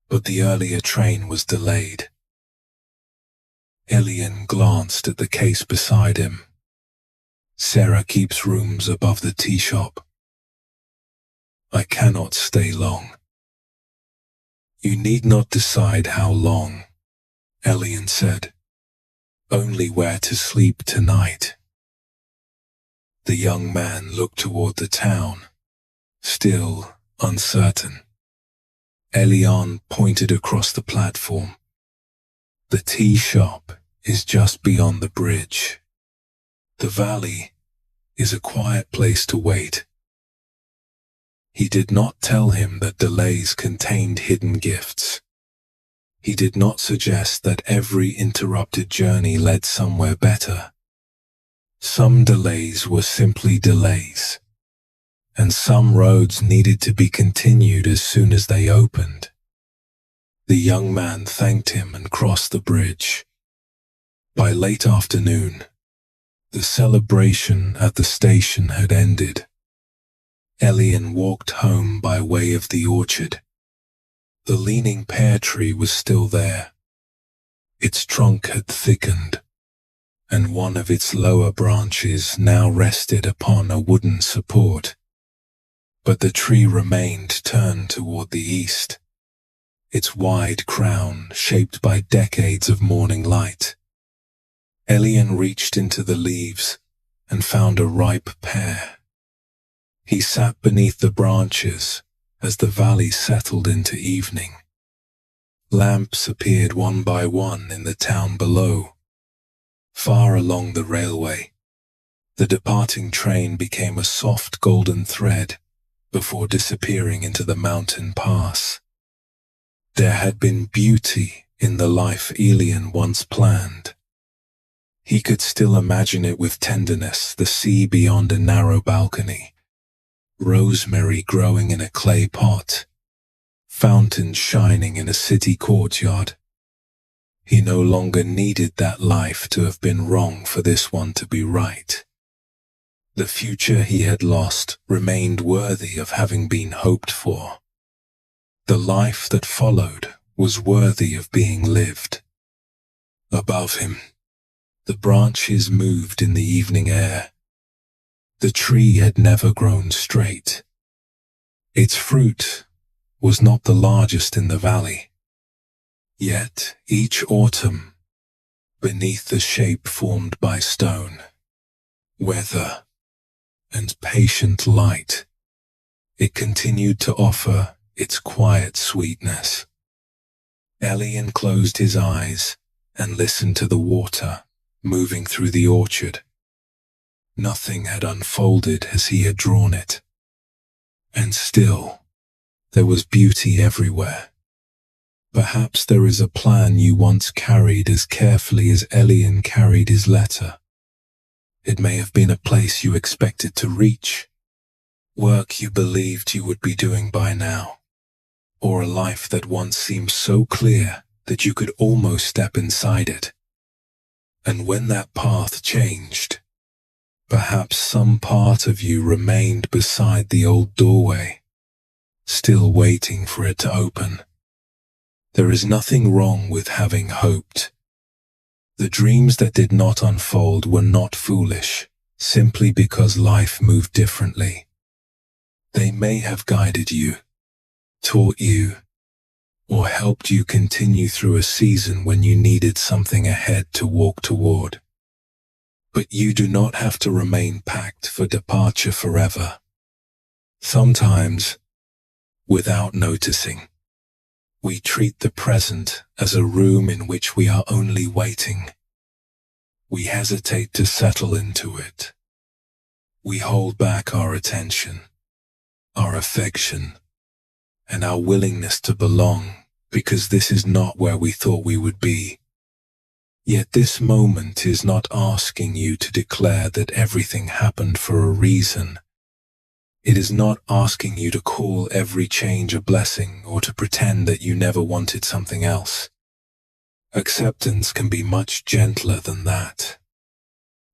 but the earlier train was delayed. Elian glanced at the case beside him. Sarah keeps rooms above the tea shop. I cannot stay long. You need not decide how long, Elian said. Only where to sleep tonight. The young man looked toward the town, still uncertain. Elian pointed across the platform. The tea shop is just beyond the bridge. The valley is a quiet place to wait. He did not tell him that delays contained hidden gifts. He did not suggest that every interrupted journey led somewhere better. Some delays were simply delays, and some roads needed to be continued as soon as they opened. The young man thanked him and crossed the bridge. By late afternoon, the celebration at the station had ended. Elian walked home by way of the orchard. The leaning pear tree was still there. Its trunk had thickened, and one of its lower branches now rested upon a wooden support. But the tree remained turned toward the east, its wide crown shaped by decades of morning light. Elian reached into the leaves and found a ripe pear. He sat beneath the branches as the valley settled into evening. Lamps appeared one by one in the town below. Far along the railway, the departing train became a soft golden thread before disappearing into the mountain pass. There had been beauty in the life Elian once planned. He could still imagine it with tenderness, the sea beyond a narrow balcony, rosemary growing in a clay pot, fountains shining in a city courtyard. He no longer needed that life to have been wrong for this one to be right. The future he had lost remained worthy of having been hoped for. The life that followed was worthy of being lived. Above him, the branches moved in the evening air. The tree had never grown straight. Its fruit was not the largest in the valley. Yet each autumn, beneath the shape formed by stone, weather, and patient light, it continued to offer its quiet sweetness. Elian closed his eyes and listened to the water moving through the orchard. Nothing had unfolded as he had drawn it, and still there was beauty everywhere. Perhaps there is a plan you once carried as carefully as Elian carried his letter. It may have been a place you expected to reach, work you believed you would be doing by now, or a life that once seemed so clear that you could almost step inside it. And when that path changed, perhaps some part of you remained beside the old doorway, still waiting for it to open. There is nothing wrong with having hoped. The dreams that did not unfold were not foolish, simply because life moved differently. They may have guided you, taught you, or helped you continue through a season when you needed something ahead to walk toward. But you do not have to remain packed for departure forever. Sometimes, without noticing, we treat the present as a room in which we are only waiting. We hesitate to settle into it. We hold back our attention, our affection, and our willingness to belong because this is not where we thought we would be. Yet this moment is not asking you to declare that everything happened for a reason. It is not asking you to call every change a blessing or to pretend that you never wanted something else. Acceptance can be much gentler than that.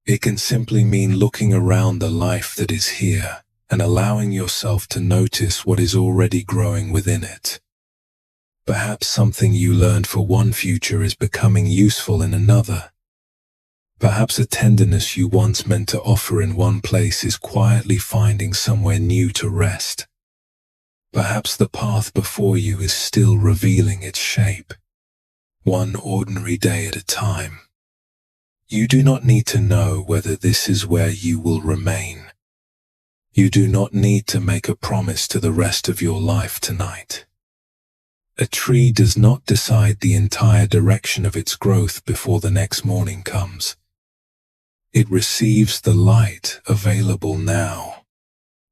It can simply mean looking around the life that is here and allowing yourself to notice what is already growing within it. Perhaps something you learned for one future is becoming useful in another. Perhaps a tenderness you once meant to offer in one place is quietly finding somewhere new to rest. Perhaps the path before you is still revealing its shape, one ordinary day at a time. You do not need to know whether this is where you will remain. You do not need to make a promise to the rest of your life tonight. A tree does not decide the entire direction of its growth before the next morning comes. It receives the light available now,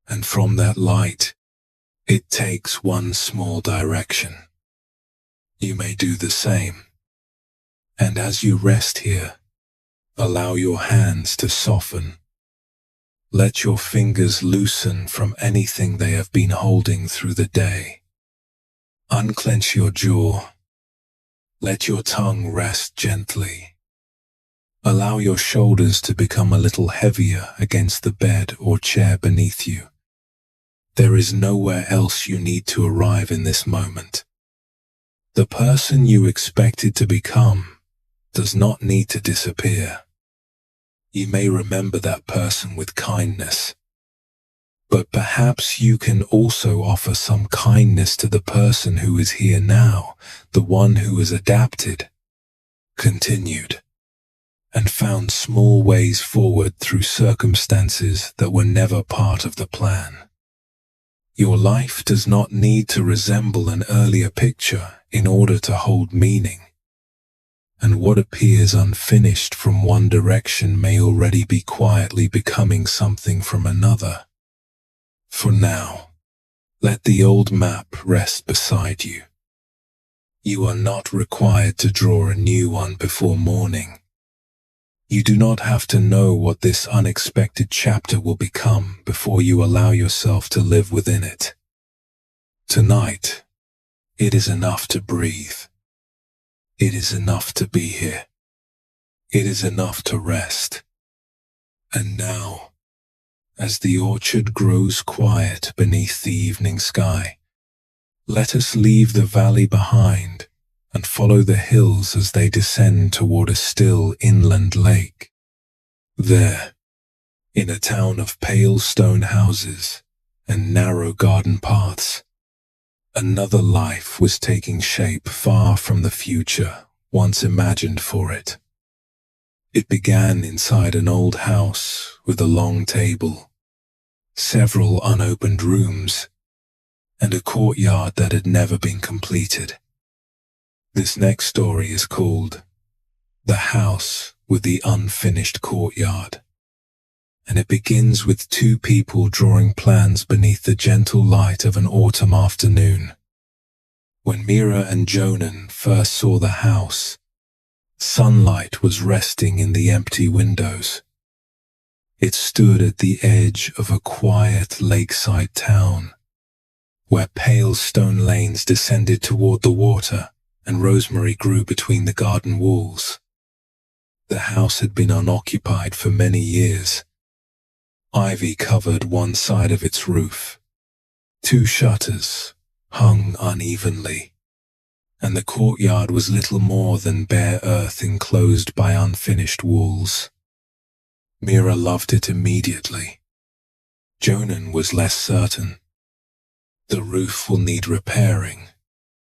and from that light, it takes one small direction. You may do the same. And as you rest here, allow your hands to soften. Let your fingers loosen from anything they have been holding through the day. Unclench your jaw. Let your tongue rest gently. Allow your shoulders to become a little heavier against the bed or chair beneath you. There is nowhere else you need to arrive in this moment. The person you expected to become does not need to disappear. You may remember that person with kindness, but perhaps you can also offer some kindness to the person who is here now, the one who has adapted, continued, and found small ways forward through circumstances that were never part of the plan. Your life does not need to resemble an earlier picture in order to hold meaning. And what appears unfinished from one direction may already be quietly becoming something from another. For now, let the old map rest beside you. You are not required to draw a new one before morning. You do not have to know what this unexpected chapter will become before you allow yourself to live within it. Tonight, it is enough to breathe. It is enough to be here. It is enough to rest. And now, as the orchard grows quiet beneath the evening sky, let us leave the valley behind and follow the hills as they descend toward a still inland lake. There, in a town of pale stone houses and narrow garden paths, another life was taking shape far from the future once imagined for it. It began inside an old house with a long table, several unopened rooms, and a courtyard that had never been completed. This next story is called The House with the Unfinished Courtyard, and it begins with two people drawing plans beneath the gentle light of an autumn afternoon. When Mira and Jonan first saw the house, sunlight was resting in the empty windows. It stood at the edge of a quiet lakeside town, where pale stone lanes descended toward the water and rosemary grew between the garden walls. The house had been unoccupied for many years. Ivy covered one side of its roof. Two shutters hung unevenly, and the courtyard was little more than bare earth enclosed by unfinished walls. Mira loved it immediately. Jonan was less certain. The roof will need repairing,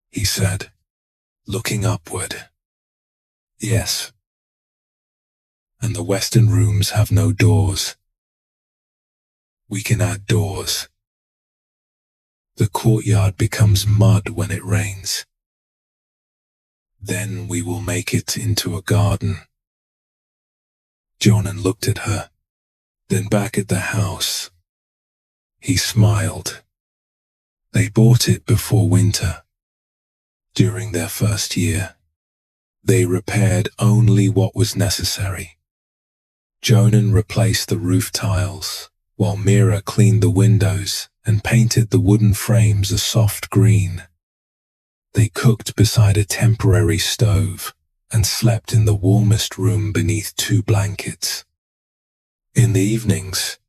he said, looking upward. Yes. And the western rooms have no doors. We can add doors. The courtyard becomes mud when it rains. Then we will make it into a garden. Jonan looked at her, then back at the house. He smiled. They bought it before winter. During their first year, they repaired only what was necessary. Jonan replaced the roof tiles, while Mira cleaned the windows and painted the wooden frames a soft green. They cooked beside a temporary stove and slept in the warmest room beneath two blankets. In the evenings,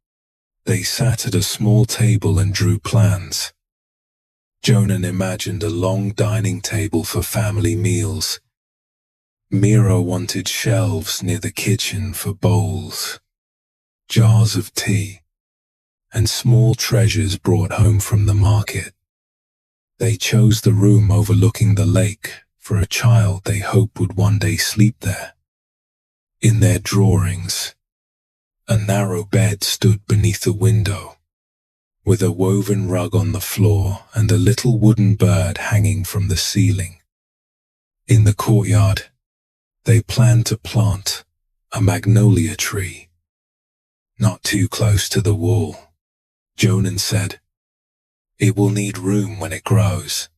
they sat at a small table and drew plans. Jonan imagined a long dining table for family meals. Mira wanted shelves near the kitchen for bowls, jars of tea, and small treasures brought home from the market. They chose the room overlooking the lake for a child they hoped would one day sleep there. In their drawings, a narrow bed stood beneath the window, with a woven rug on the floor and a little wooden bird hanging from the ceiling. In the courtyard, they planned to plant a magnolia tree, not too close to the wall. Jonan said, "It will need room when it grows."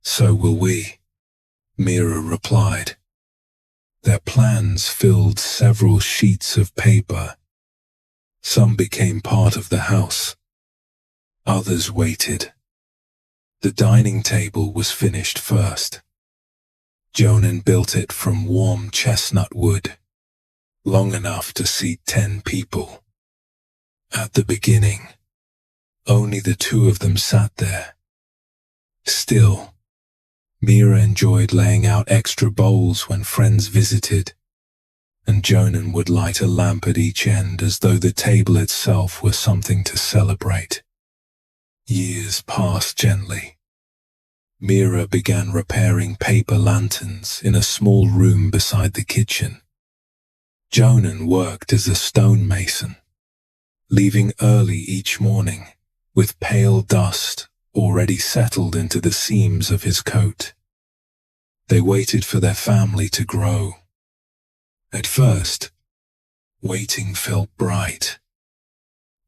"So will we," Mira replied. Their plans filled several sheets of paper. Some became part of the house. Others waited. The dining table was finished first. Jonan built it from warm chestnut wood, long enough to seat 10 people. At the beginning, only the two of them sat there. Still, Mira enjoyed laying out extra bowls when friends visited, and Jonan would light a lamp at each end as though the table itself were something to celebrate. Years passed gently. Mira began repairing paper lanterns in a small room beside the kitchen. Jonan worked as a stonemason, leaving early each morning with pale dust already settled into the seams of his coat. They waited for their family to grow. At first, waiting felt bright.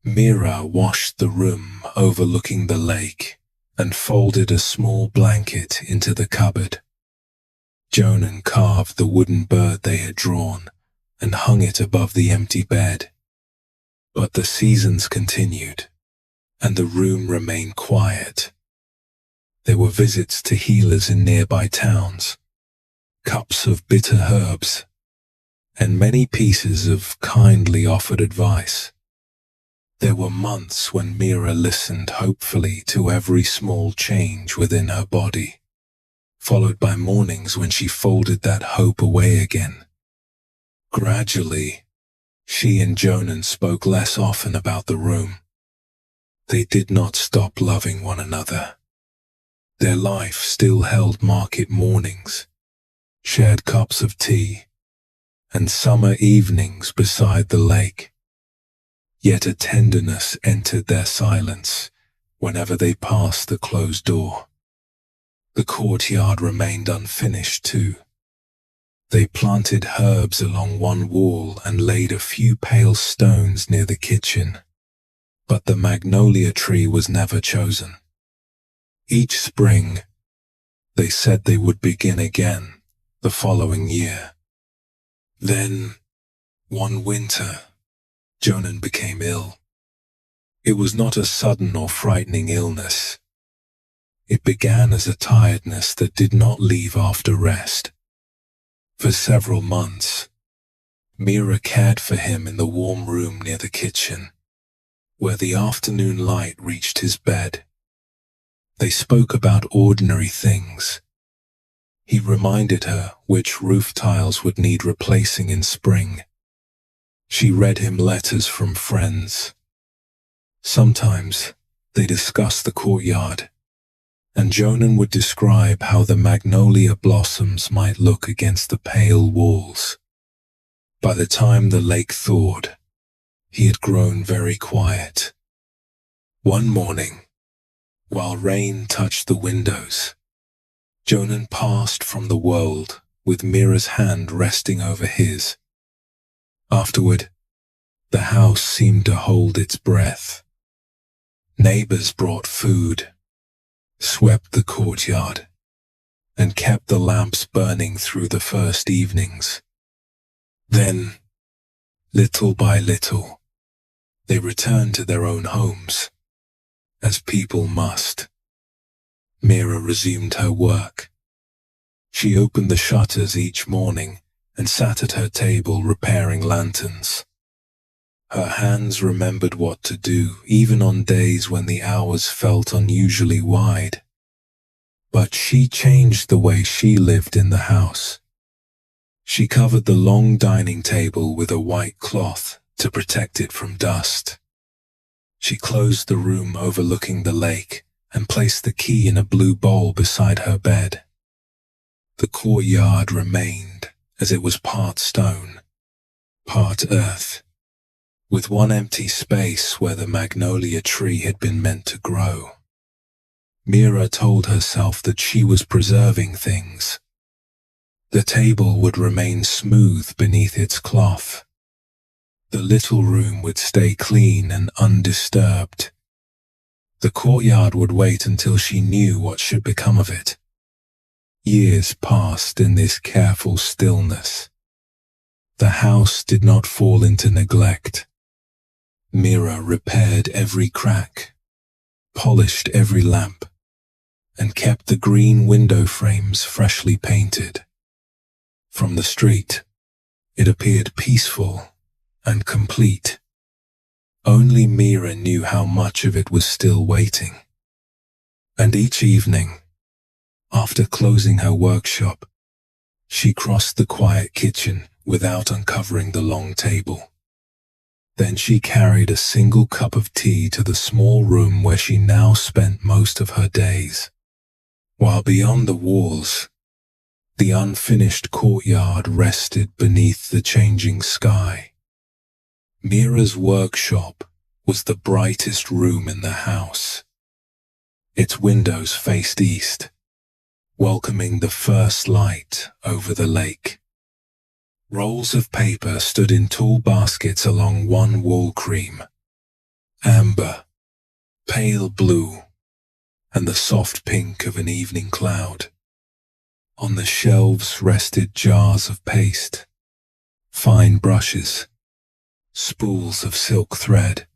Mira washed the room overlooking the lake and folded a small blanket into the cupboard. Jonan carved the wooden bird they had drawn and hung it above the empty bed. But the seasons continued, and the room remained quiet. There were visits to healers in nearby towns, cups of bitter herbs, and many pieces of kindly offered advice. There were months when Mira listened hopefully to every small change within her body, followed by mornings when she folded that hope away again. Gradually, she and Jonan spoke less often about the room. They did not stop loving one another. Their life still held market mornings, shared cups of tea, and summer evenings beside the lake. Yet a tenderness entered their silence whenever they passed the closed door. The courtyard remained unfinished too. They planted herbs along one wall and laid a few pale stones near the kitchen. But the magnolia tree was never chosen. Each spring, they said they would begin again the following year. Then, one winter, Jonan became ill. It was not a sudden or frightening illness. It began as a tiredness that did not leave after rest. For several months, Mira cared for him in the warm room near the kitchen, where the afternoon light reached his bed. They spoke about ordinary things. He reminded her which roof tiles would need replacing in spring. She read him letters from friends. Sometimes they discussed the courtyard, and Jonan would describe how the magnolia blossoms might look against the pale walls. By the time the lake thawed, he had grown very quiet. One morning, while rain touched the windows, Jonan passed from the world with Mira's hand resting over his. Afterward, the house seemed to hold its breath. Neighbors brought food, swept the courtyard, and kept the lamps burning through the first evenings. Then, little by little, they returned to their own homes, as people must. Mira resumed her work. She opened the shutters each morning and sat at her table repairing lanterns. Her hands remembered what to do, even on days when the hours felt unusually wide. But she changed the way she lived in the house. She covered the long dining table with a white cloth to protect it from dust. She closed the room overlooking the lake and placed the key in a blue bowl beside her bed. The courtyard remained as it was part stone, part earth, with one empty space where the magnolia tree had been meant to grow. Mira told herself that she was preserving things. The table would remain smooth beneath its cloth. The little room would stay clean and undisturbed. The courtyard would wait until she knew what should become of it. Years passed in this careful stillness. The house did not fall into neglect. Mira repaired every crack, polished every lamp, and kept the green window frames freshly painted. From the street, it appeared peaceful and complete. Only Mira knew how much of it was still waiting. And each evening, after closing her workshop, she crossed the quiet kitchen without uncovering the long table. Then she carried a single cup of tea to the small room where she now spent most of her days. While beyond the walls, the unfinished courtyard rested beneath the changing sky. Mira's workshop was the brightest room in the house. Its windows faced east, welcoming the first light over the lake. Rolls of paper stood in tall baskets along one wall: cream, amber, pale blue, and the soft pink of an evening cloud. On the shelves rested jars of paste, fine brushes, spools of silk thread,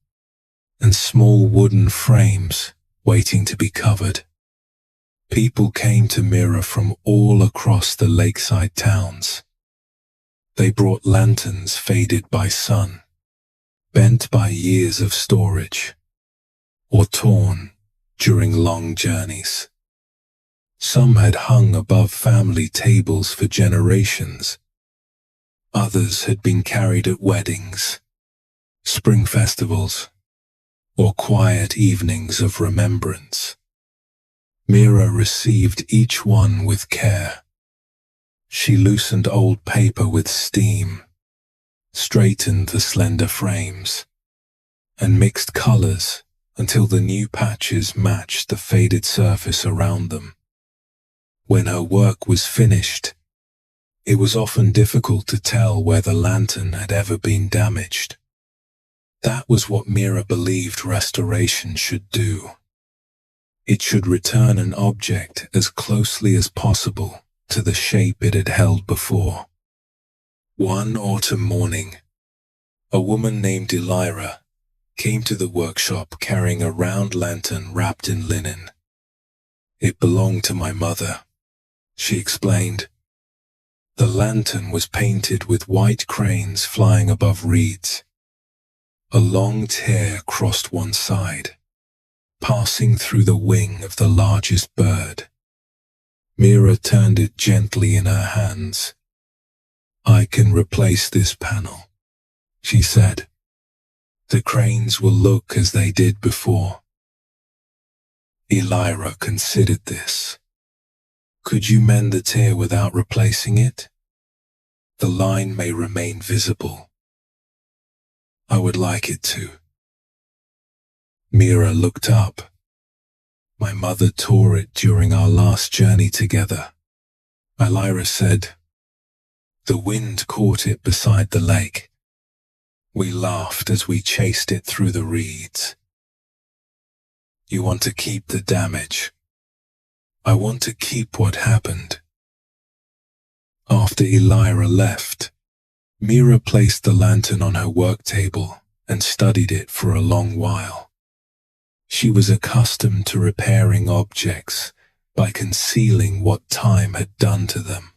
and small wooden frames waiting to be covered. People came to Mira from all across the lakeside towns. They brought lanterns faded by sun, bent by years of storage, or torn during long journeys. Some had hung above family tables for generations. Others had been carried at weddings, spring festivals, or quiet evenings of remembrance. Mira received each one with care. She loosened old paper with steam, straightened the slender frames, and mixed colors until the new patches matched the faded surface around them. When her work was finished, it was often difficult to tell where the lantern had ever been damaged. That was what Mira believed restoration should do. It should return an object as closely as possible to the shape it had held before. One autumn morning, a woman named Elira came to the workshop carrying a round lantern wrapped in linen. "It belonged to my mother," she explained. The lantern was painted with white cranes flying above reeds. A long tear crossed one side, passing through the wing of the largest bird. Mira turned it gently in her hands. "I can replace this panel," she said. "The cranes will look as they did before." Elira considered this. "Could you mend the tear without replacing it? The line may remain visible." "I would like it to." Mira looked up. "My mother tore it during our last journey together," Elira said. "The wind caught it beside the lake. We laughed as we chased it through the reeds." "You want to keep the damage. I want to keep what happened." After Elira left, Mira placed the lantern on her work table and studied it for a long while. She was accustomed to repairing objects by concealing what time had done to them.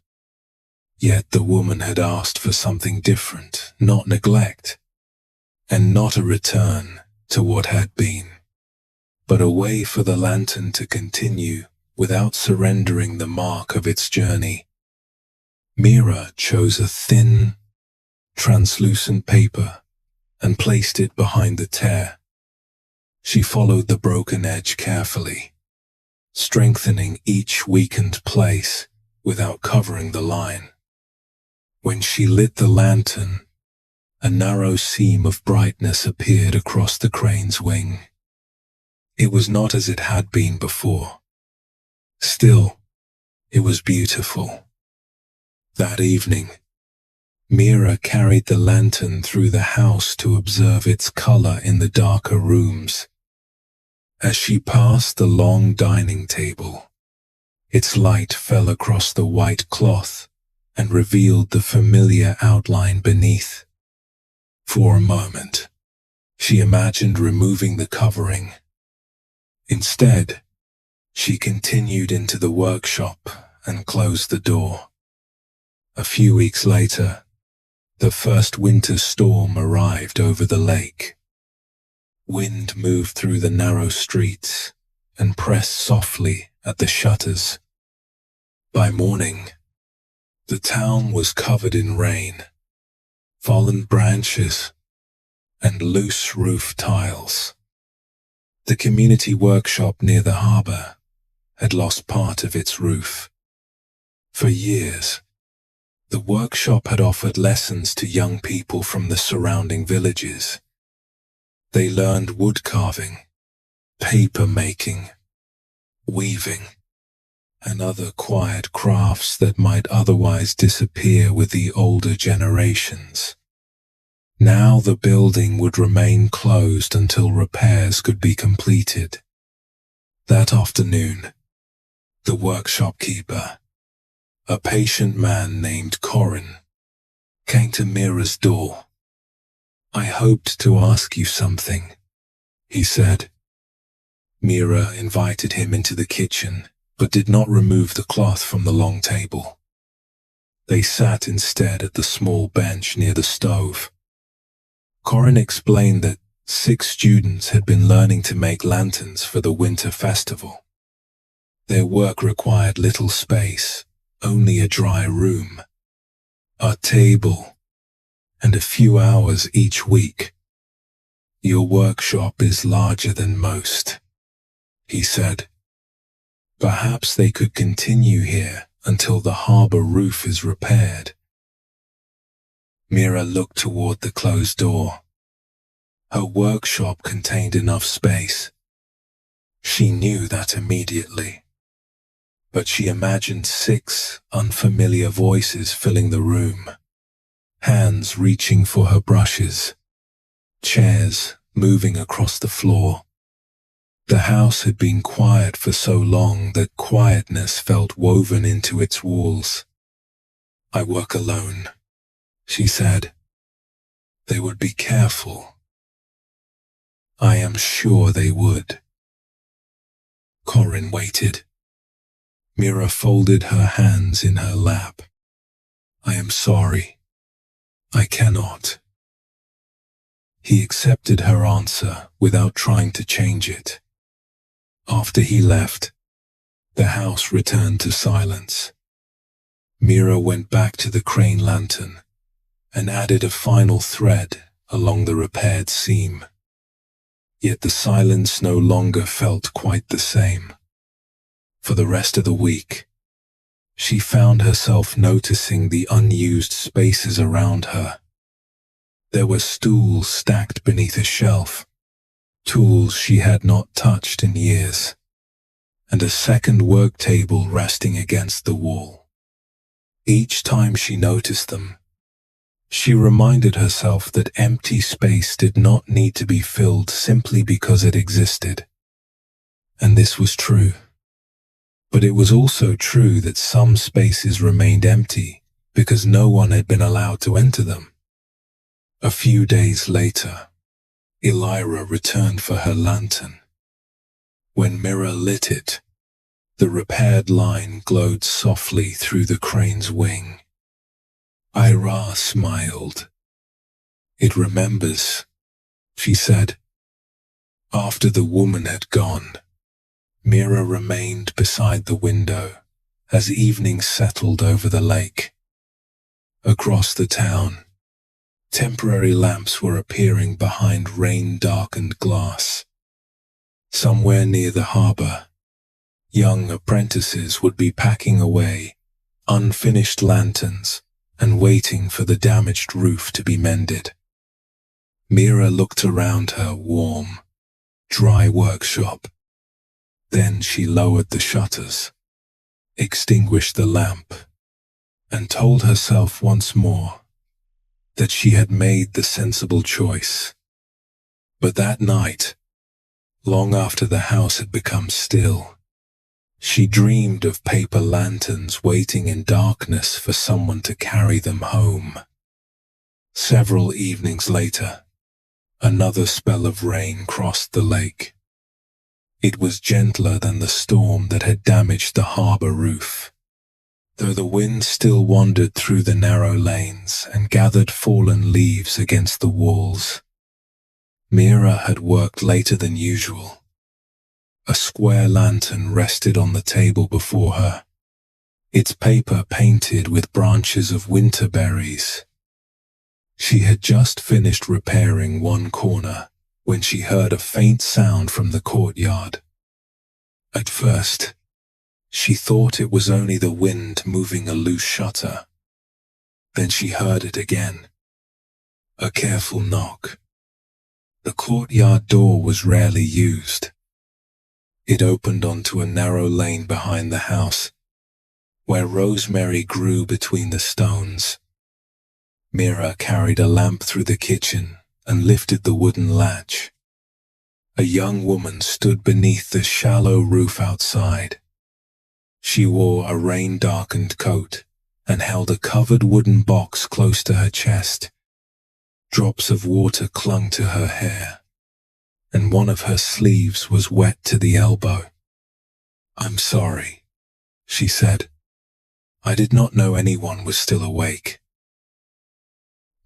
Yet the woman had asked for something different, not neglect. and not a return to what had been, but a way for the lantern to continue without surrendering the mark of its journey. Mira chose a thin, translucent paper and placed it behind the tear. She followed the broken edge carefully, strengthening each weakened place without covering the line. When she lit the lantern, a narrow seam of brightness appeared across the crane's wing. It was not as it had been before. Still, it was beautiful. That evening, Mira carried the lantern through the house to observe its color in the darker rooms. As she passed the long dining table, its light fell across the white cloth and revealed the familiar outline beneath. For a moment, she imagined removing the covering. Instead, she continued into the workshop and closed the door. A few weeks later, the first winter storm arrived over the lake. Wind moved through the narrow streets and pressed softly at the shutters. By morning, the town was covered in rain, fallen branches, and loose roof tiles. The community workshop near the harbor had lost part of its roof. For years, the workshop had offered lessons to young people from the surrounding villages. They learned wood carving, paper making, weaving, and other quiet crafts that might otherwise disappear with the older generations. Now the building would remain closed until repairs could be completed. That afternoon, the workshop keeper, a patient man named Corin, came to Mira's door. "I hoped to ask you something," he said. Mira invited him into the kitchen, but did not remove the cloth from the long table. They sat instead at the small bench near the stove. Corin explained that 6 students had been learning to make lanterns for the winter festival. Their work required little space, only a dry room, a table, and a few hours each week. "Your workshop is larger than most," he said. "Perhaps they could continue here until the harbor roof is repaired." Mira looked toward the closed door. Her workshop contained enough space. She knew that immediately. But she imagined 6 unfamiliar voices filling the room, hands reaching for her brushes, chairs moving across the floor. The house had been quiet for so long that quietness felt woven into its walls. "I work alone," she said. "They would be careful." "I am sure they would." Corin waited. Mira folded her hands in her lap. "I am sorry. I cannot." He accepted her answer without trying to change it. After he left, the house returned to silence. Mira went back to the crane lantern and added a final thread along the repaired seam. Yet the silence no longer felt quite the same. For the rest of the week, she found herself noticing the unused spaces around her. There were stools stacked beneath a shelf, tools she had not touched in years, and a second work table resting against the wall. Each time she noticed them, she reminded herself that empty space did not need to be filled simply because it existed. And this was true. But it was also true that some spaces remained empty because no one had been allowed to enter them. A few days later, Elira returned for her lantern. When Mira lit it, the repaired line glowed softly through the crane's wing. Ira smiled. "It remembers," she said. After the woman had gone, Mira remained beside the window as evening settled over the lake. Across the town, temporary lamps were appearing behind rain-darkened glass. Somewhere near the harbor, young apprentices would be packing away unfinished lanterns and waiting for the damaged roof to be mended. Mira looked around her warm, dry workshop. Then she lowered the shutters, extinguished the lamp, and told herself once more that she had made the sensible choice. But that night, long after the house had become still, she dreamed of paper lanterns waiting in darkness for someone to carry them home. Several evenings later, another spell of rain crossed the lake. It was gentler than the storm that had damaged the harbor roof, though the wind still wandered through the narrow lanes and gathered fallen leaves against the walls. Mira had worked later than usual. A square lantern rested on the table before her, its paper painted with branches of winter berries. She had just finished repairing one corner when she heard a faint sound from the courtyard. At first, she thought it was only the wind moving a loose shutter. Then she heard it again. A careful knock. The courtyard door was rarely used. It opened onto a narrow lane behind the house, where rosemary grew between the stones. Mira carried a lamp through the kitchen and lifted the wooden latch. A young woman stood beneath the shallow roof outside. She wore a rain-darkened coat and held a covered wooden box close to her chest. Drops of water clung to her hair, and one of her sleeves was wet to the elbow. "I'm sorry," she said. "I did not know anyone was still awake."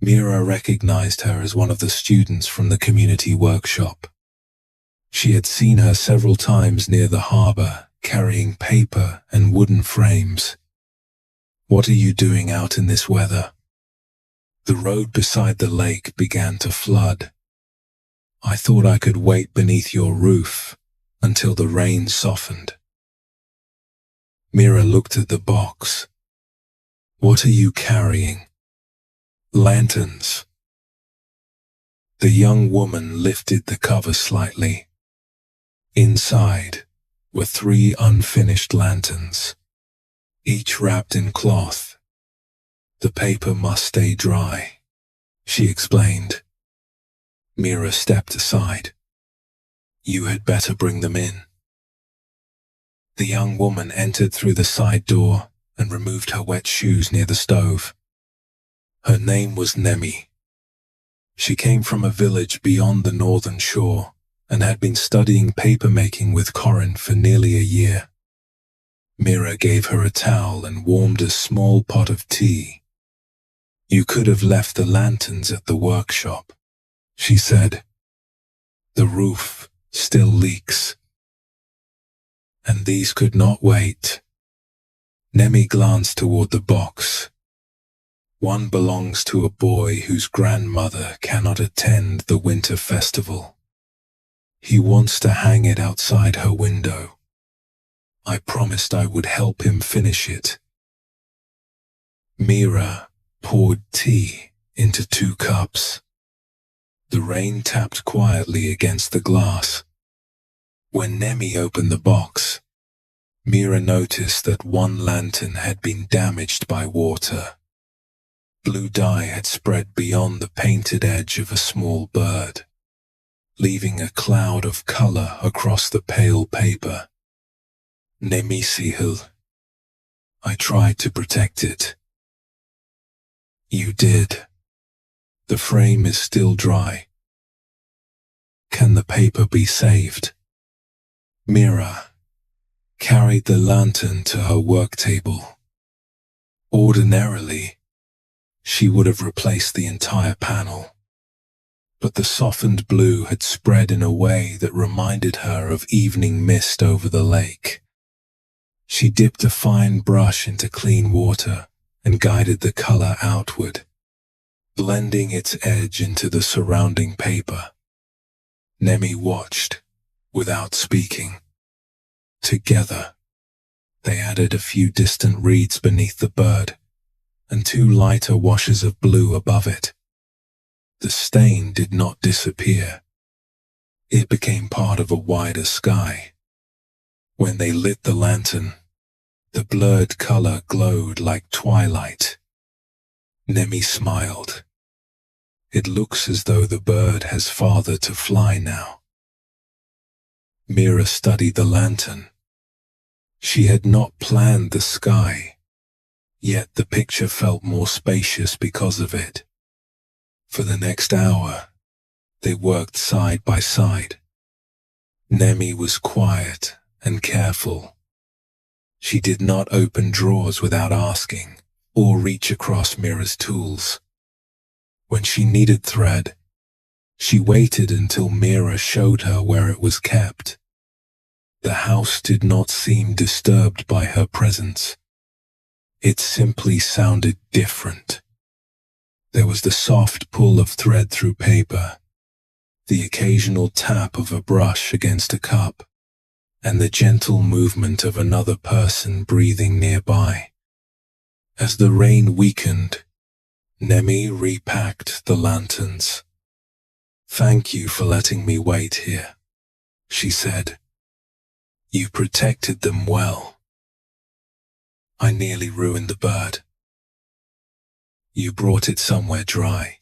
Mira recognized her as one of the students from the community workshop. She had seen her several times near the harbor, carrying paper and wooden frames. "What are you doing out in this weather?" The road beside the lake began to flood. "I thought I could wait beneath your roof until the rain softened." Mira looked at the box. "What are you carrying?" "Lanterns." The young woman lifted the cover slightly. Inside were 3 unfinished lanterns, each wrapped in cloth. "The paper must stay dry," she explained. Mira stepped aside. "You had better bring them in." The young woman entered through the side door and removed her wet shoes near the stove. Her name was Nemi. She came from a village beyond the northern shore and had been studying papermaking with Corin for nearly a year. Mira gave her a towel and warmed a small pot of tea. "You could have left the lanterns at the workshop," she said. "The roof still leaks. And these could not wait." Nemi glanced toward the box. "One belongs to a boy whose grandmother cannot attend the winter festival. He wants to hang it outside her window. I promised I would help him finish it." Mira poured tea into 2 cups. The rain tapped quietly against the glass. When Nemi opened the box, Mira noticed that one lantern had been damaged by water. Blue dye had spread beyond the painted edge of a small bird, leaving a cloud of color across the pale paper. "Nemi Sihil, I tried to protect it." "You did. The frame is still dry. Can the paper be saved?" Mira carried the lantern to her work table. Ordinarily, she would have replaced the entire panel. but the softened blue had spread in a way that reminded her of evening mist over the lake. She dipped a fine brush into clean water and guided the color outward, blending its edge into the surrounding paper. Nemi watched, without speaking. Together, they added a few distant reeds beneath the bird, and 2 lighter washes of blue above it. The stain did not disappear. It became part of a wider sky. When they lit the lantern, the blurred color glowed like twilight. Nemi smiled. It looks as though the bird has farther to fly now. Mira studied the lantern. She had not planned the sky, yet the picture felt more spacious because of it. For the next hour, they worked side by side. Nemi was quiet and careful. She did not open drawers without asking, or reach across Mira's tools. When she needed thread, she waited until Mira showed her where it was kept. The house did not seem disturbed by her presence. It simply sounded different. There was the soft pull of thread through paper, the occasional tap of a brush against a cup, and the gentle movement of another person breathing nearby. As the rain weakened, Nemi repacked the lanterns. "Thank you for letting me wait here," she said. "You protected them well. I nearly ruined the bird. You brought it somewhere dry.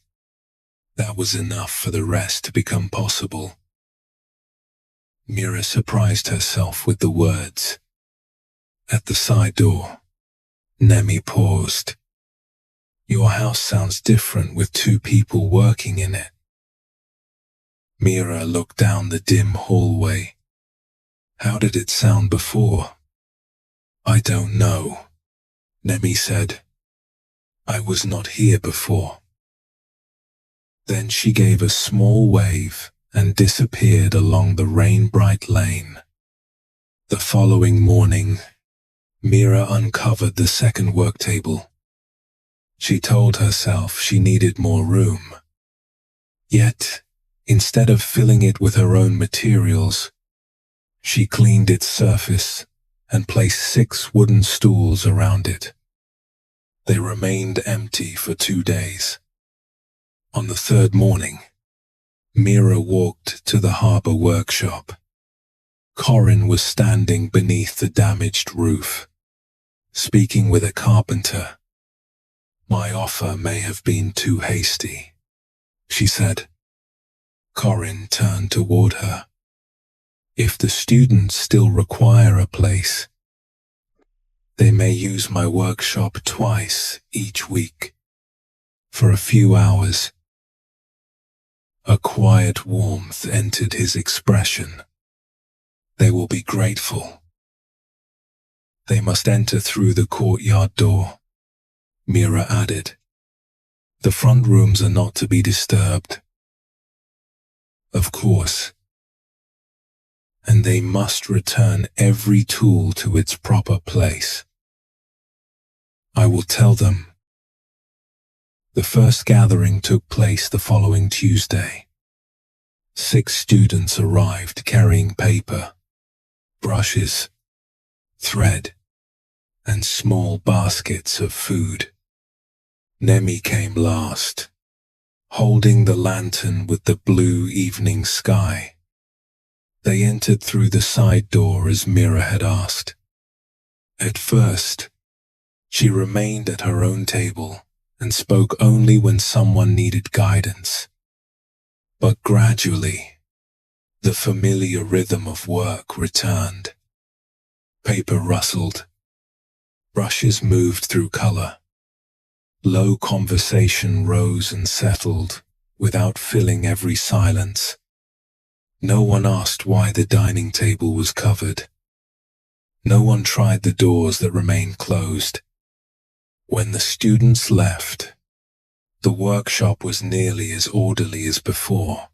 That was enough for the rest to become possible." Mira surprised herself with the words. At the side door, Nemi paused. "Your house sounds different with 2 people working in it." Mira looked down the dim hallway. "How did it sound before?" "I don't know," Nemi said. "I was not here before." Then she gave a small wave and disappeared along the rain-bright lane. The following morning, Mira uncovered the second work table. She told herself she needed more room. Yet, instead of filling it with her own materials, she cleaned its surface and placed 6 wooden stools around it. They remained empty for 2 days. On the 3rd morning, Mira walked to the harbor workshop. Corin was standing beneath the damaged roof, speaking with a carpenter. "My offer may have been too hasty," she said. Corin turned toward her. "If the students still require a place, they may use my workshop twice each week, for a few hours." A quiet warmth entered his expression. "They will be grateful." "They must enter through the courtyard door," Mira added. "The front rooms are not to be disturbed." "Of course." "And they must return every tool to its proper place." "I will tell them." The first gathering took place the following Tuesday. 6 students arrived carrying paper, brushes, thread, and small baskets of food. Nemi came last, holding the lantern with the blue evening sky. They entered through the side door as Mira had asked. At first, she remained at her own table and spoke only when someone needed guidance. But gradually, the familiar rhythm of work returned. Paper rustled. Brushes moved through color. Low conversation rose and settled without filling every silence. No one asked why the dining table was covered. No one tried the doors that remained closed. When the students left, The workshop was nearly as orderly as before.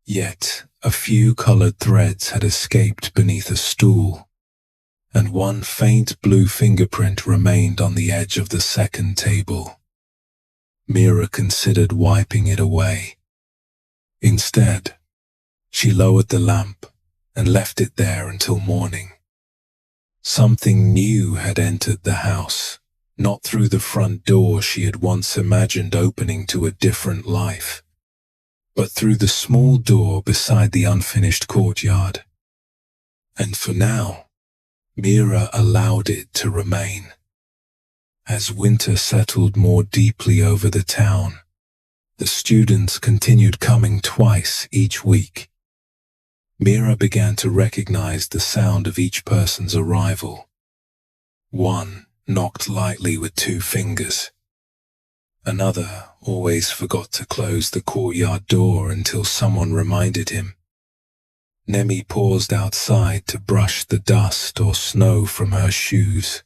Yet, a few colored threads had escaped beneath a stool, and one faint blue fingerprint remained on the edge of the second table. Mira considered wiping it away. Instead, she lowered the lamp and left it there until morning. Something new had entered the house, not through the front door she had once imagined opening to a different life, but through the small door beside the unfinished courtyard. And for now, Mira allowed it to remain. As winter settled more deeply over the town, the students continued coming twice each week. Mira began to recognize the sound of each person's arrival. One knocked lightly with 2 fingers. Another always forgot to close the courtyard door until someone reminded him. Nemi paused outside to brush the dust or snow from her shoes,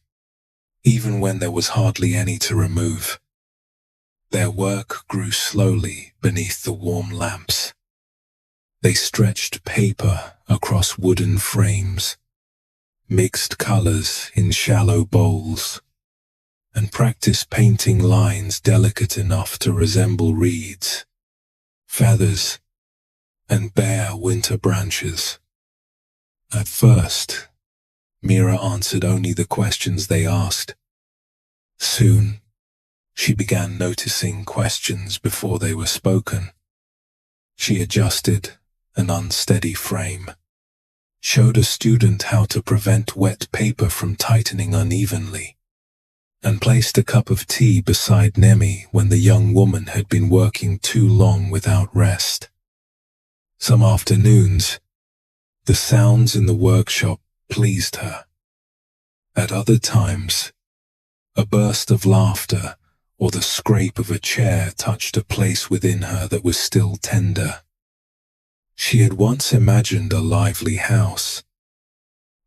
even when there was hardly any to remove. Their work grew slowly beneath the warm lamps. They stretched paper across wooden frames, mixed colors in shallow bowls, and practiced painting lines delicate enough to resemble reeds, feathers, and bare winter branches. At first, Mira answered only the questions they asked. Soon, she began noticing questions before they were spoken. She adjusted an unsteady frame, showed a student how to prevent wet paper from tightening unevenly, and placed a cup of tea beside Nemi when the young woman had been working too long without rest. Some afternoons, the sounds in the workshop pleased her. At other times, a burst of laughter or the scrape of a chair touched a place within her that was still tender. She had once imagined a lively house,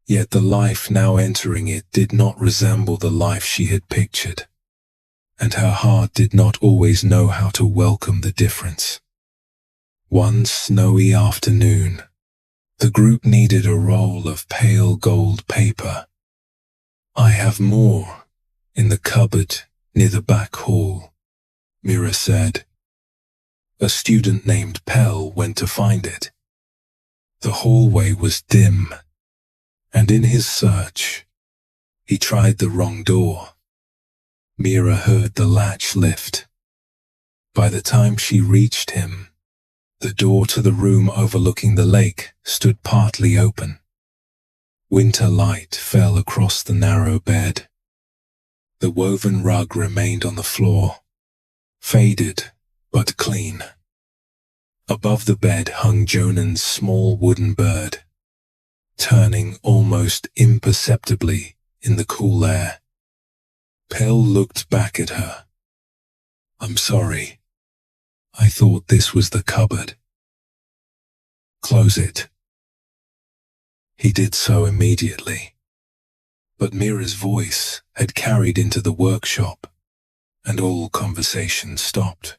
yet the life now entering it did not resemble the life she had pictured, and her heart did not always know how to welcome the difference. One snowy afternoon, the group needed a roll of pale gold paper. "I have more in the cupboard near the back hall," Mira said. A student named Pell went to find it. The hallway was dim, and in his search, he tried the wrong door. Mira heard the latch lift. By the time she reached him, the door to the room overlooking the lake stood partly open. Winter light fell across the narrow bed. The woven rug remained on the floor, faded but clean. Above the bed hung Jonan's small wooden bird, turning almost imperceptibly in the cool air. Pell looked back at her. "I'm sorry. I thought this was the cupboard." "Close it." He did so immediately, but Mira's voice had carried into the workshop, and all conversation stopped.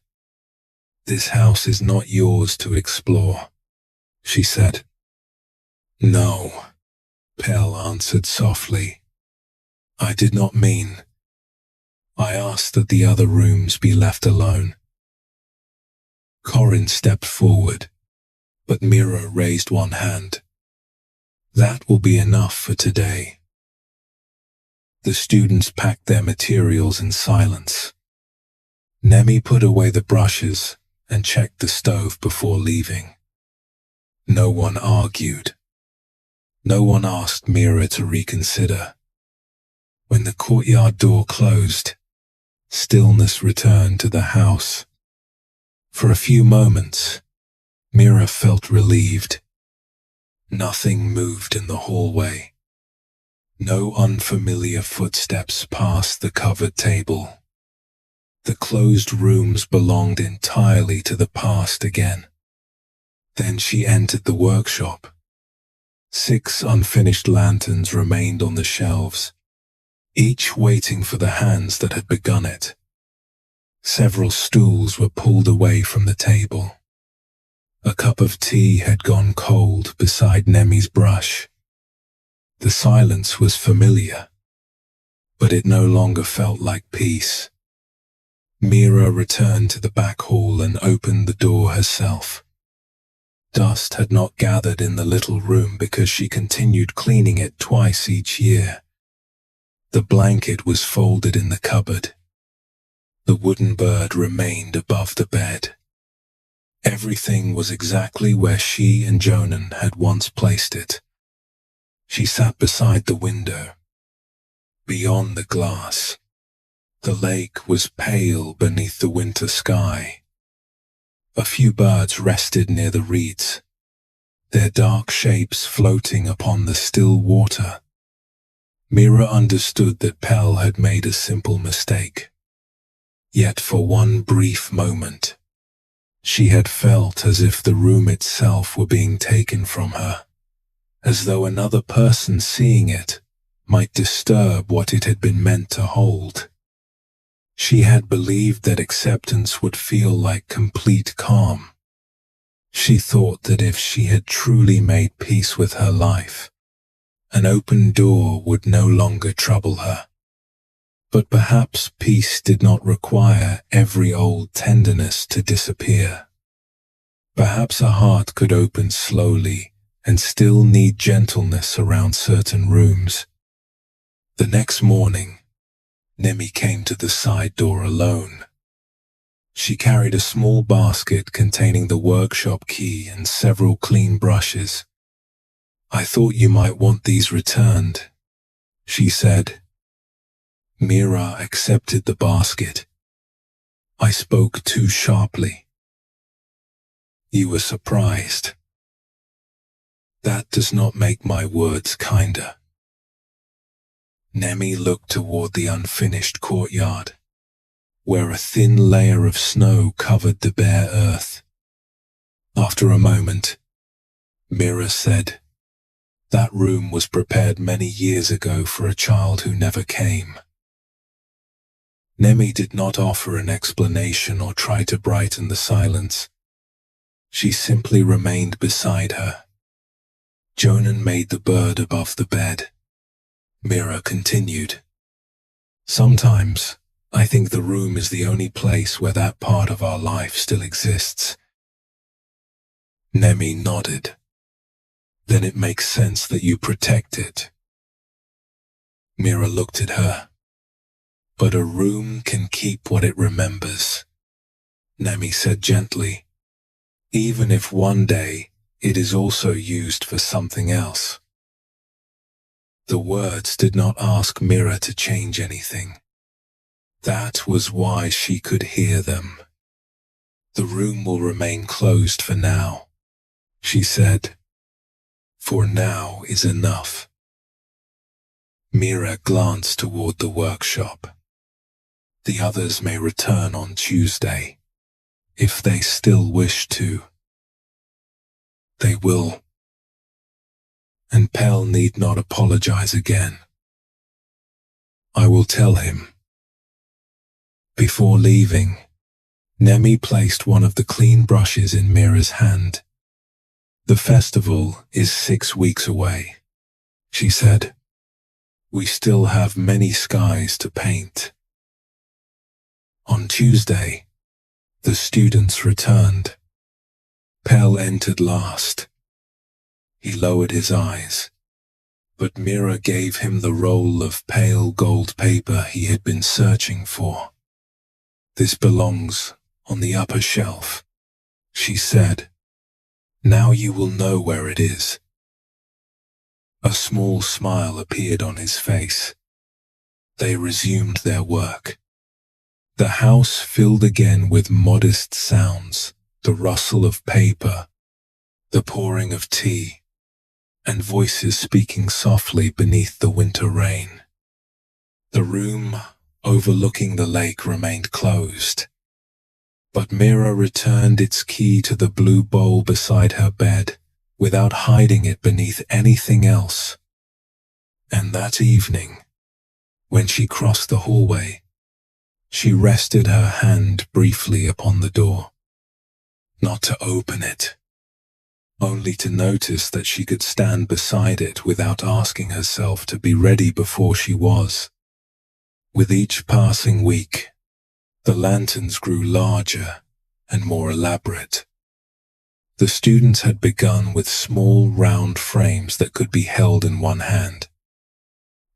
"This house is not yours to explore," she said. "No," Pell answered softly. "I did not mean. I asked that the other rooms be left alone." Corin stepped forward, but Mira raised one hand. "That will be enough for today." The students packed their materials in silence. Nemi put away the brushes and checked the stove before leaving. No one argued. No one asked Mira to reconsider. When the courtyard door closed, stillness returned to the house. For a few moments, Mira felt relieved. Nothing moved in the hallway. No unfamiliar footsteps passed the covered table. The closed rooms belonged entirely to the past again. Then she entered the workshop. 6 unfinished lanterns remained on the shelves, each waiting for the hands that had begun it. Several stools were pulled away from the table. A cup of tea had gone cold beside Nemi's brush. The silence was familiar, but it no longer felt like peace. Mira returned to the back hall and opened the door herself. Dust had not gathered in the little room because she continued cleaning it twice each year. The blanket was folded in the cupboard. The wooden bird remained above the bed. Everything was exactly where she and Jonan had once placed it. She sat beside the window. Beyond the glass, the lake was pale beneath the winter sky. A few birds rested near the reeds, their dark shapes floating upon the still water. Mira understood that Pell had made a simple mistake. Yet for one brief moment, she had felt as if the room itself were being taken from her, as though another person seeing it might disturb what it had been meant to hold. She had believed that acceptance would feel like complete calm. She thought that if she had truly made peace with her life, an open door would no longer trouble her. But perhaps peace did not require every old tenderness to disappear. Perhaps a heart could open slowly and still need gentleness around certain rooms. The next morning, Nemi came to the side door alone. She carried a small basket containing the workshop key and several clean brushes. "I thought you might want these returned," she said. Mira accepted the basket. "I spoke too sharply." "You were surprised." "That does not make my words kinder." Nemi looked toward the unfinished courtyard, where a thin layer of snow covered the bare earth. After a moment, Mira said, "That room was prepared many years ago for a child who never came." Nemi did not offer an explanation or try to brighten the silence. She simply remained beside her. Jonan made the bird above the bed. Mira continued, "Sometimes I think the room is the only place where that part of our life still exists." Nemi nodded. "Then it makes sense that you protect it." Mira looked at her. "But a room can keep what it remembers," Nemi said gently, "even if one day it is also used for something else." The words did not ask Mira to change anything. That was why she could hear them. "The room will remain closed for now," she said. "For now is enough." Mira glanced toward the workshop. "The others may return on Tuesday, if they still wish to." "They will. And Pell need not apologize again. I will tell him." Before leaving, Nemi placed one of the clean brushes in Mira's hand. "The festival is 6 weeks away," she said. "We still have many skies to paint." On Tuesday, the students returned. Pell entered last. He lowered his eyes, but Mira gave him the roll of pale gold paper he had been searching for. "This belongs on the upper shelf," she said. "Now you will know where it is." A small smile appeared on his face. They resumed their work. The house filled again with modest sounds, the rustle of paper, the pouring of tea, and voices speaking softly beneath the winter rain. The room overlooking the lake remained closed, but Mira returned its key to the blue bowl beside her bed without hiding it beneath anything else. And that evening, when she crossed the hallway, She rested her hand briefly upon the door, not to open it, only to notice that she could stand beside it without asking herself to be ready before she was. With each passing week, the lanterns grew larger and more elaborate. The students had begun with small, round frames that could be held in one hand.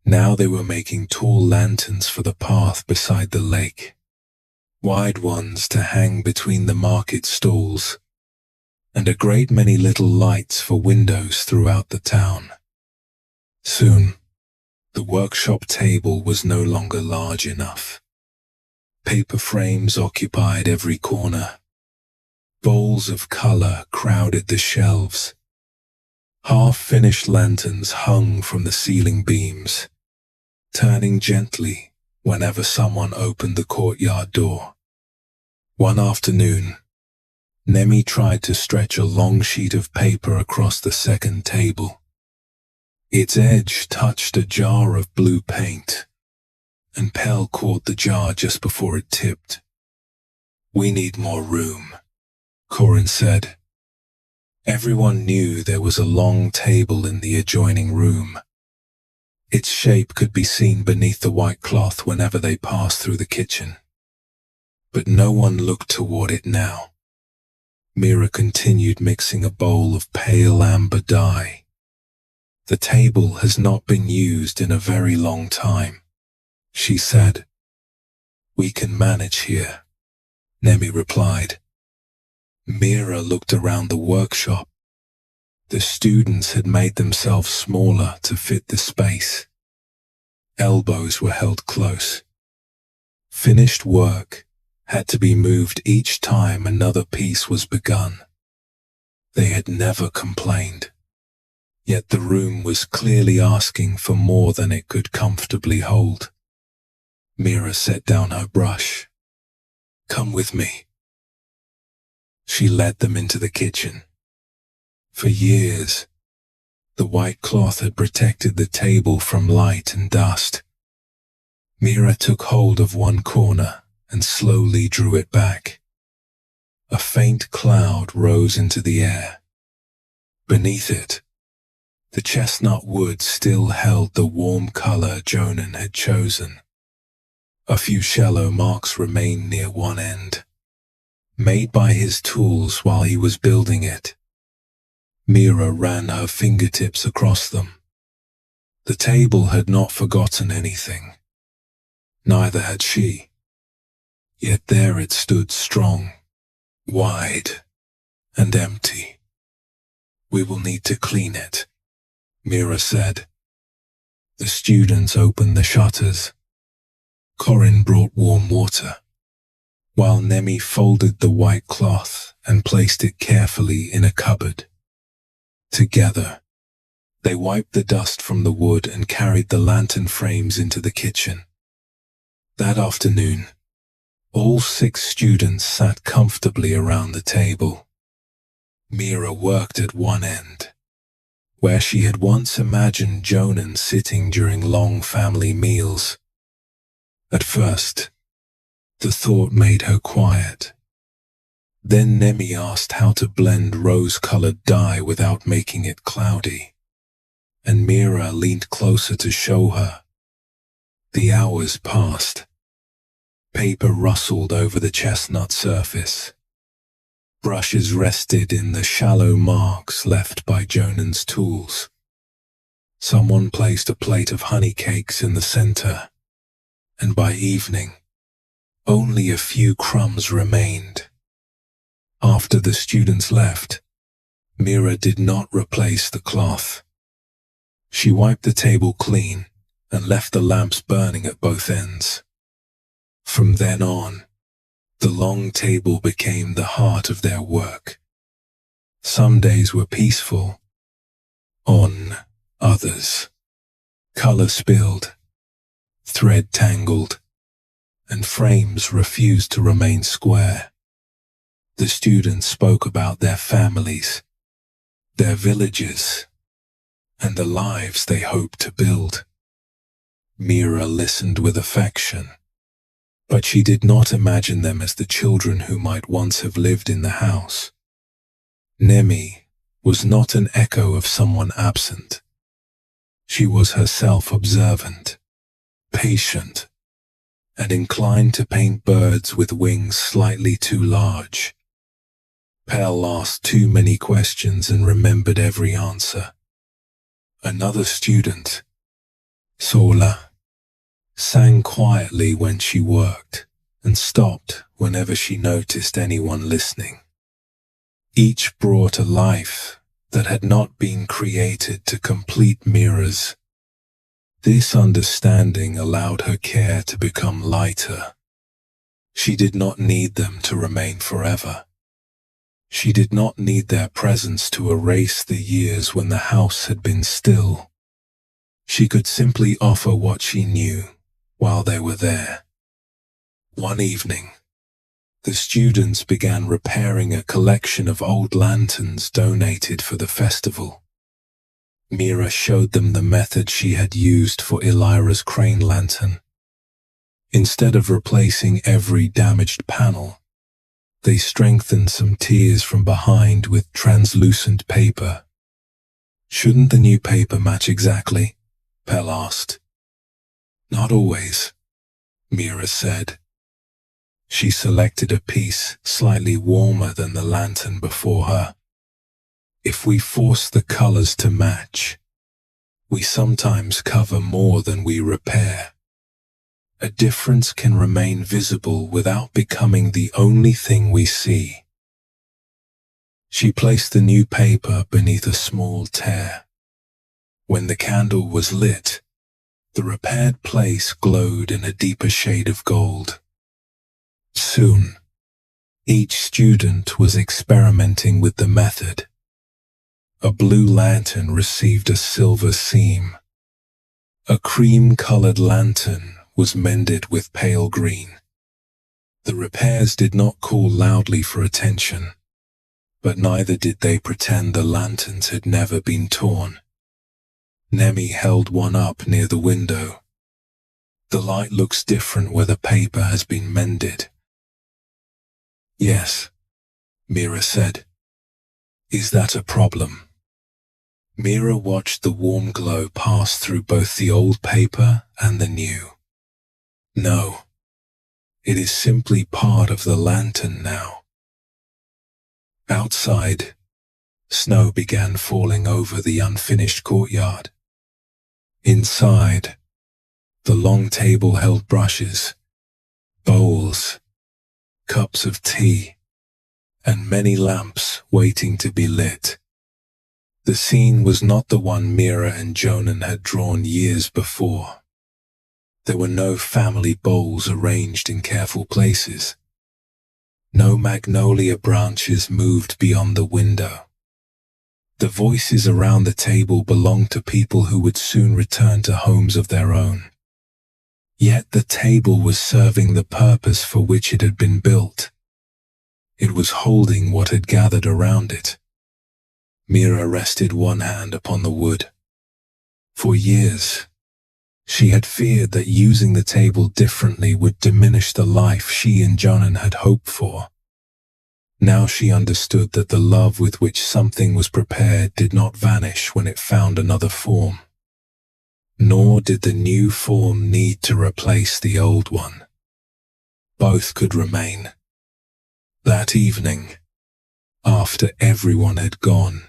Now they were making tall lanterns for the path beside the lake, wide ones to hang between the market stalls, and a great many little lights for windows throughout the town. Soon, the workshop table was no longer large enough. Paper frames occupied every corner. Bowls of color crowded the shelves. Half-finished lanterns hung from the ceiling beams, turning gently whenever someone opened the courtyard door. One afternoon, Nemi tried to stretch a long sheet of paper across the second table. Its edge touched a jar of blue paint, and Pell caught the jar just before it tipped. "We need more room," Corin said. Everyone knew there was a long table in the adjoining room. Its shape could be seen beneath the white cloth whenever they passed through the kitchen. But no one looked toward it now. Mira continued mixing a bowl of pale amber dye. "The table has not been used in a very long time," she said. "We can manage here," Nemi replied. Mira looked around the workshop. The students had made themselves smaller to fit the space. Elbows were held close. Finished work had to be moved each time another piece was begun. They had never complained, yet the room was clearly asking for more than it could comfortably hold. Mira set down her brush. "Come with me." She led them into the kitchen. For years, the white cloth had protected the table from light and dust. Mira took hold of one corner and slowly drew it back. A faint cloud rose into the air. Beneath it, the chestnut wood still held the warm color Jonan had chosen. A few shallow marks remained near one end, made by his tools while he was building it. Mira ran her fingertips across them. The table had not forgotten anything. Neither had she. Yet there it stood strong, wide, and empty. "We will need to clean it," Mira said. The students opened the shutters. Corin brought warm water, while Nemi folded the white cloth and placed it carefully in a cupboard. Together, they wiped the dust from the wood and carried the lantern frames into the kitchen. That afternoon, all 6 students sat comfortably around the table. Mira worked at one end, where she had once imagined Jonan sitting during long family meals. At first, the thought made her quiet. Then Nemi asked how to blend rose-colored dye without making it cloudy, and Mira leaned closer to show her. The hours passed. Paper rustled over the chestnut surface. Brushes rested in the shallow marks left by Jonan's tools. Someone placed a plate of honey cakes in the center, and by evening, only a few crumbs remained. After the students left, Mira did not replace the cloth. She wiped the table clean and left the lamps burning at both ends. From then on, the long table became the heart of their work. Some days were peaceful. On others, color spilled, thread tangled, and frames refused to remain square. The students spoke about their families, their villages, and the lives they hoped to build. Mira listened with affection, But she did not imagine them as the children who might once have lived in the house. Nemi was not an echo of someone absent. She was herself observant, patient, and inclined to paint birds with wings slightly too large. Pell asked too many questions and remembered every answer. Another student, Sola, sang quietly when she worked and stopped whenever she noticed anyone listening. Each brought a life that had not been created to complete Mira's. This understanding allowed her care to become lighter. She did not need them to remain forever. She did not need their presence to erase the years when the house had been still. She could simply offer what she knew while they were there. One evening, the students began repairing a collection of old lanterns donated for the festival. Mira showed them the method she had used for Elira's crane lantern. Instead of replacing every damaged panel, they strengthened some tiers from behind with translucent paper. "Shouldn't the new paper match exactly?" Pell asked. "Not always," Mira said. She selected a piece slightly warmer than the lantern before her. "If we force the colors to match, we sometimes cover more than we repair. A difference can remain visible without becoming the only thing we see." She placed the new paper beneath a small tear. When the candle was lit, the repaired place glowed in a deeper shade of gold. Soon, each student was experimenting with the method. A blue lantern received a silver seam. A cream-colored lantern was mended with pale green. The repairs did not call loudly for attention, but neither did they pretend the lanterns had never been torn. Nemi held one up near the window. "The light looks different where the paper has been mended." "Yes," Mira said. "Is that a problem?" Mira watched the warm glow pass through both the old paper and the new. "No, it is simply part of the lantern now." Outside, snow began falling over the unfinished courtyard. Inside, the long table held brushes, bowls, cups of tea, and many lamps waiting to be lit. The scene was not the one Mira and Jonan had drawn years before. There were no family bowls arranged in careful places. No magnolia branches moved beyond the window. The voices around the table belonged to people who would soon return to homes of their own. Yet the table was serving the purpose for which it had been built. It was holding what had gathered around it. Mira rested one hand upon the wood. For years, she had feared that using the table differently would diminish the life she and Jonan had hoped for. Now she understood that the love with which something was prepared did not vanish when it found another form. Nor did the new form need to replace the old one. Both could remain. That evening, after everyone had gone,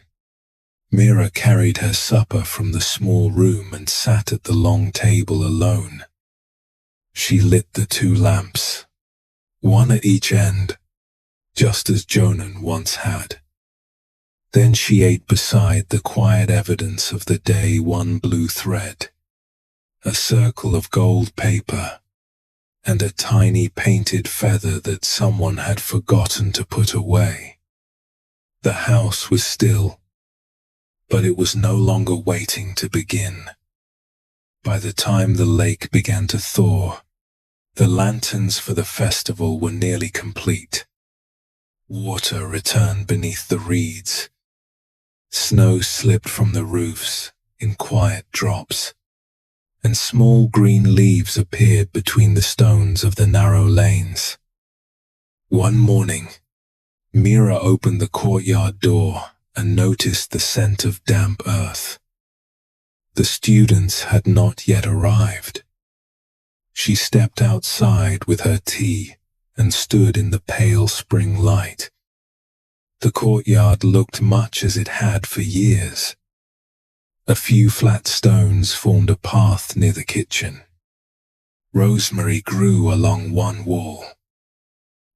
Mira carried her supper from the small room and sat at the long table alone. She lit the two lamps, one at each end, just as Jonan once had. Then she ate beside the quiet evidence of the day, one blue thread, a circle of gold paper, and a tiny painted feather that someone had forgotten to put away. The house was still, but it was no longer waiting to begin. By the time the lake began to thaw, the lanterns for the festival were nearly complete. Water returned beneath the reeds. Snow slipped from the roofs in quiet drops. and small green leaves appeared between the stones of the narrow lanes. One morning, Mira opened the courtyard door and noticed the scent of damp earth. The students had not yet arrived. She stepped outside with her tea and stood in the pale spring light. The courtyard looked much as it had for years. A few flat stones formed a path near the kitchen. Rosemary grew along one wall.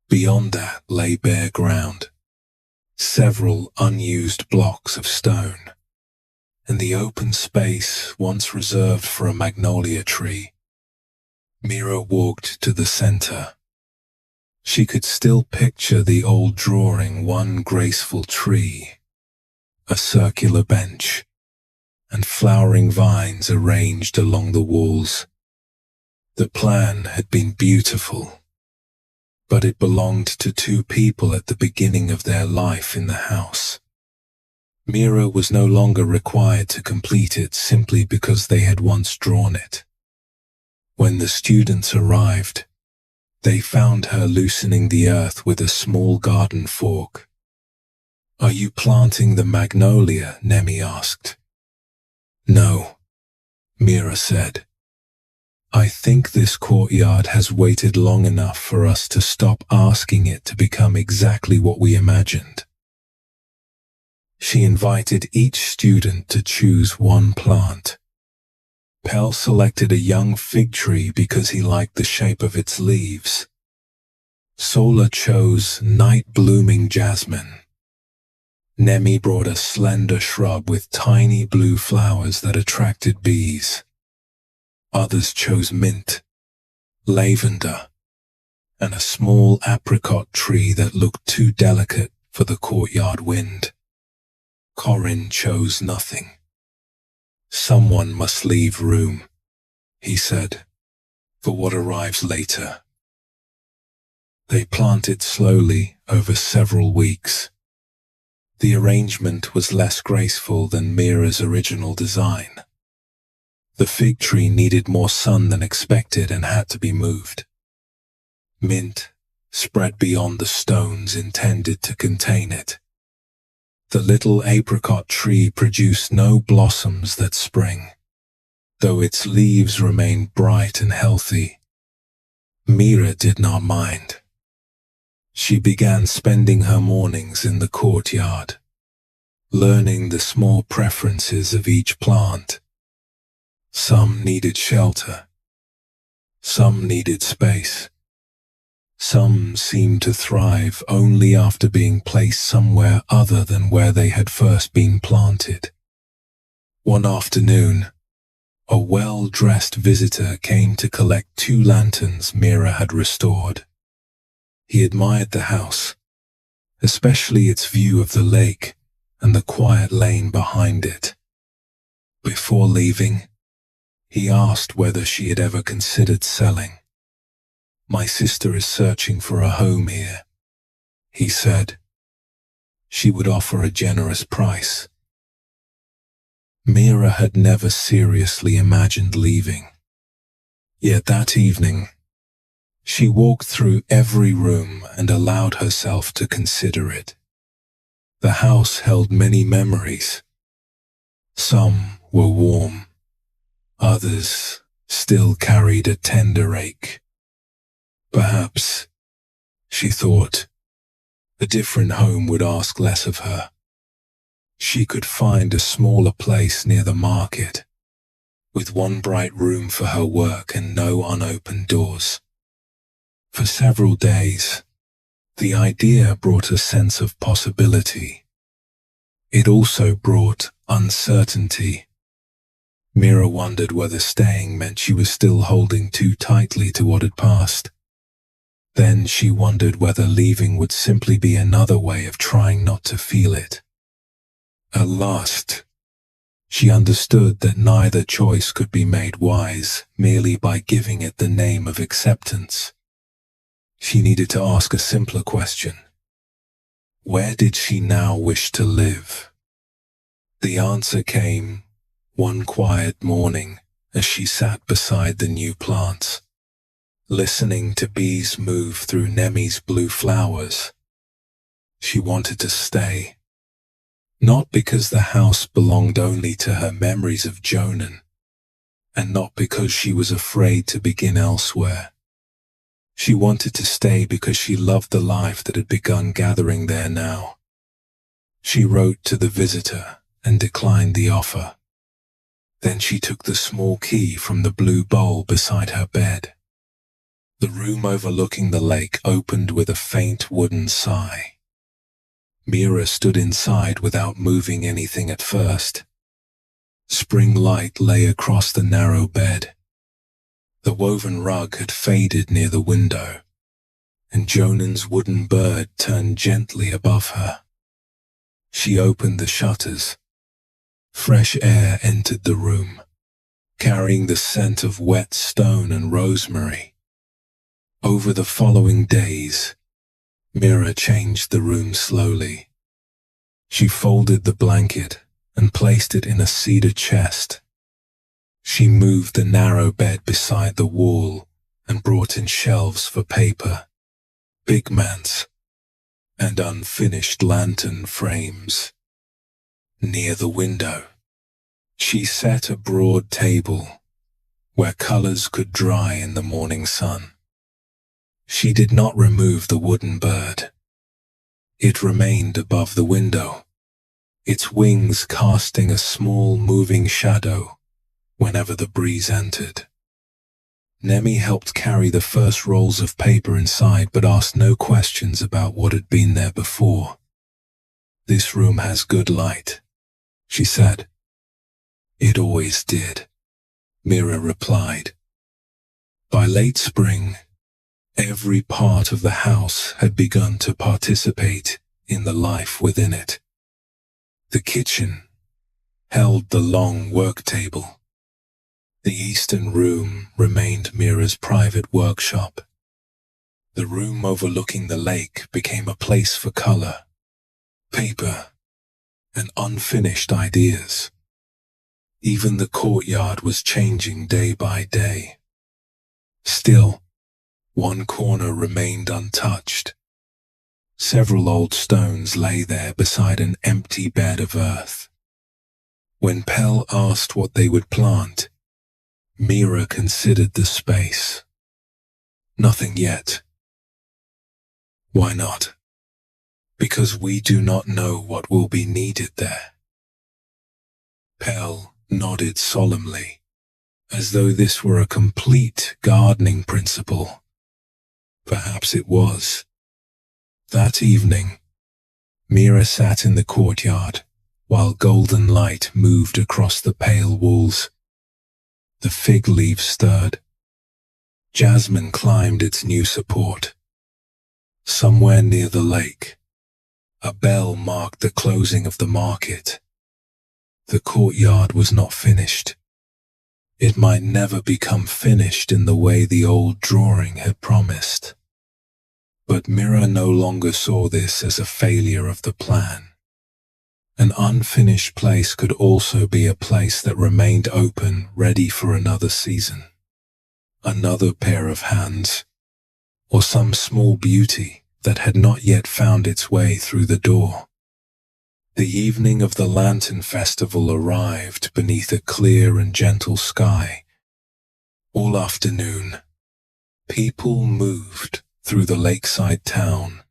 Beyond that lay bare ground, several unused blocks of stone, and the open space once reserved for a magnolia tree. Mira walked to the center. She could still picture the old drawing, one graceful tree, a circular bench, and flowering vines arranged along the walls. The plan had been beautiful, but it belonged to two people at the beginning of their life in the house. Mira was no longer required to complete it simply because they had once drawn it. When the students arrived, they found her loosening the earth with a small garden fork. "Are you planting the magnolia?" Nemi asked. "No," Mira said. "I think this courtyard has waited long enough for us to stop asking it to become exactly what we imagined." She invited each student to choose one plant. Pell selected a young fig tree because he liked the shape of its leaves. Sola chose night-blooming jasmine. Nemi brought a slender shrub with tiny blue flowers that attracted bees. Others chose mint, lavender, and a small apricot tree that looked too delicate for the courtyard wind. Corin chose nothing. "Someone must leave room," he said, "for what arrives later." They planted slowly over several weeks. The arrangement was less graceful than Mira's original design. The fig tree needed more sun than expected and had to be moved. Mint spread beyond the stones intended to contain it. The little apricot tree produced no blossoms that spring, though its leaves remained bright and healthy. Mira did not mind. She began spending her mornings in the courtyard, learning the small preferences of each plant. Some needed shelter. Some needed space. Some seemed to thrive only after being placed somewhere other than where they had first been planted. One afternoon, a well-dressed visitor came to collect 2 lanterns Mira had restored. He admired the house, especially its view of the lake and the quiet lane behind it. Before leaving, he asked whether she had ever considered selling. "My sister is searching for a home here," he said. "She would offer a generous price." Mira had never seriously imagined leaving. Yet that evening, she walked through every room and allowed herself to consider it. The house held many memories. Some were warm. Others still carried a tender ache. Perhaps, she thought, a different home would ask less of her. She could find a smaller place near the market, with one bright room for her work and no unopened doors. For several days, the idea brought a sense of possibility. It also brought uncertainty. Mira wondered whether staying meant she was still holding too tightly to what had passed. Then she wondered whether leaving would simply be another way of trying not to feel it. At last, she understood that neither choice could be made wise merely by giving it the name of acceptance. She needed to ask a simpler question. Where did she now wish to live? The answer came one quiet morning as she sat beside the new plants, listening to bees move through Nemi's blue flowers. She wanted to stay, not because the house belonged only to her memories of Jonan, and not because she was afraid to begin elsewhere. She wanted to stay because she loved the life that had begun gathering there now. She wrote to the visitor and declined the offer. Then she took the small key from the blue bowl beside her bed. The room overlooking the lake opened with a faint wooden sigh. Mira stood inside without moving anything at first. Spring light lay across the narrow bed. The woven rug had faded near the window, and Jonan's wooden bird turned gently above her. She opened the shutters. Fresh air entered the room, carrying the scent of wet stone and rosemary. Over the following days, Mira changed the room slowly. She folded the blanket and placed it in a cedar chest. She moved the narrow bed beside the wall and brought in shelves for paper, pigments, and unfinished lantern frames. Near the window, she set a broad table where colors could dry in the morning sun. She did not remove the wooden bird. It remained above the window, its wings casting a small moving shadow whenever the breeze entered. Nemi helped carry the first rolls of paper inside but asked no questions about what had been there before. "This room has good light," she said. "It always did," Mira replied. By late spring, every part of the house had begun to participate in the life within it. The kitchen held the long work table. The eastern room remained Mira's private workshop. The room overlooking the lake became a place for color, paper, and unfinished ideas. Even the courtyard was changing day by day. Still, one corner remained untouched. Several old stones lay there beside an empty bed of earth. When Pell asked what they would plant, Mira considered the space. "Nothing yet." "Why not?" "Because we do not know what will be needed there." Pell nodded solemnly, as though this were a complete gardening principle. Perhaps it was. That evening, Mira sat in the courtyard while golden light moved across the pale walls. The fig leaves stirred. Jasmine climbed its new support. Somewhere near the lake, a bell marked the closing of the market. The courtyard was not finished. It might never become finished in the way the old drawing had promised. But Mira no longer saw this as a failure of the plan. An unfinished place could also be a place that remained open, ready for another season, another pair of hands, or some small beauty that had not yet found its way through the door. The evening of the Lantern Festival arrived beneath a clear and gentle sky. All afternoon, people moved through the lakeside town,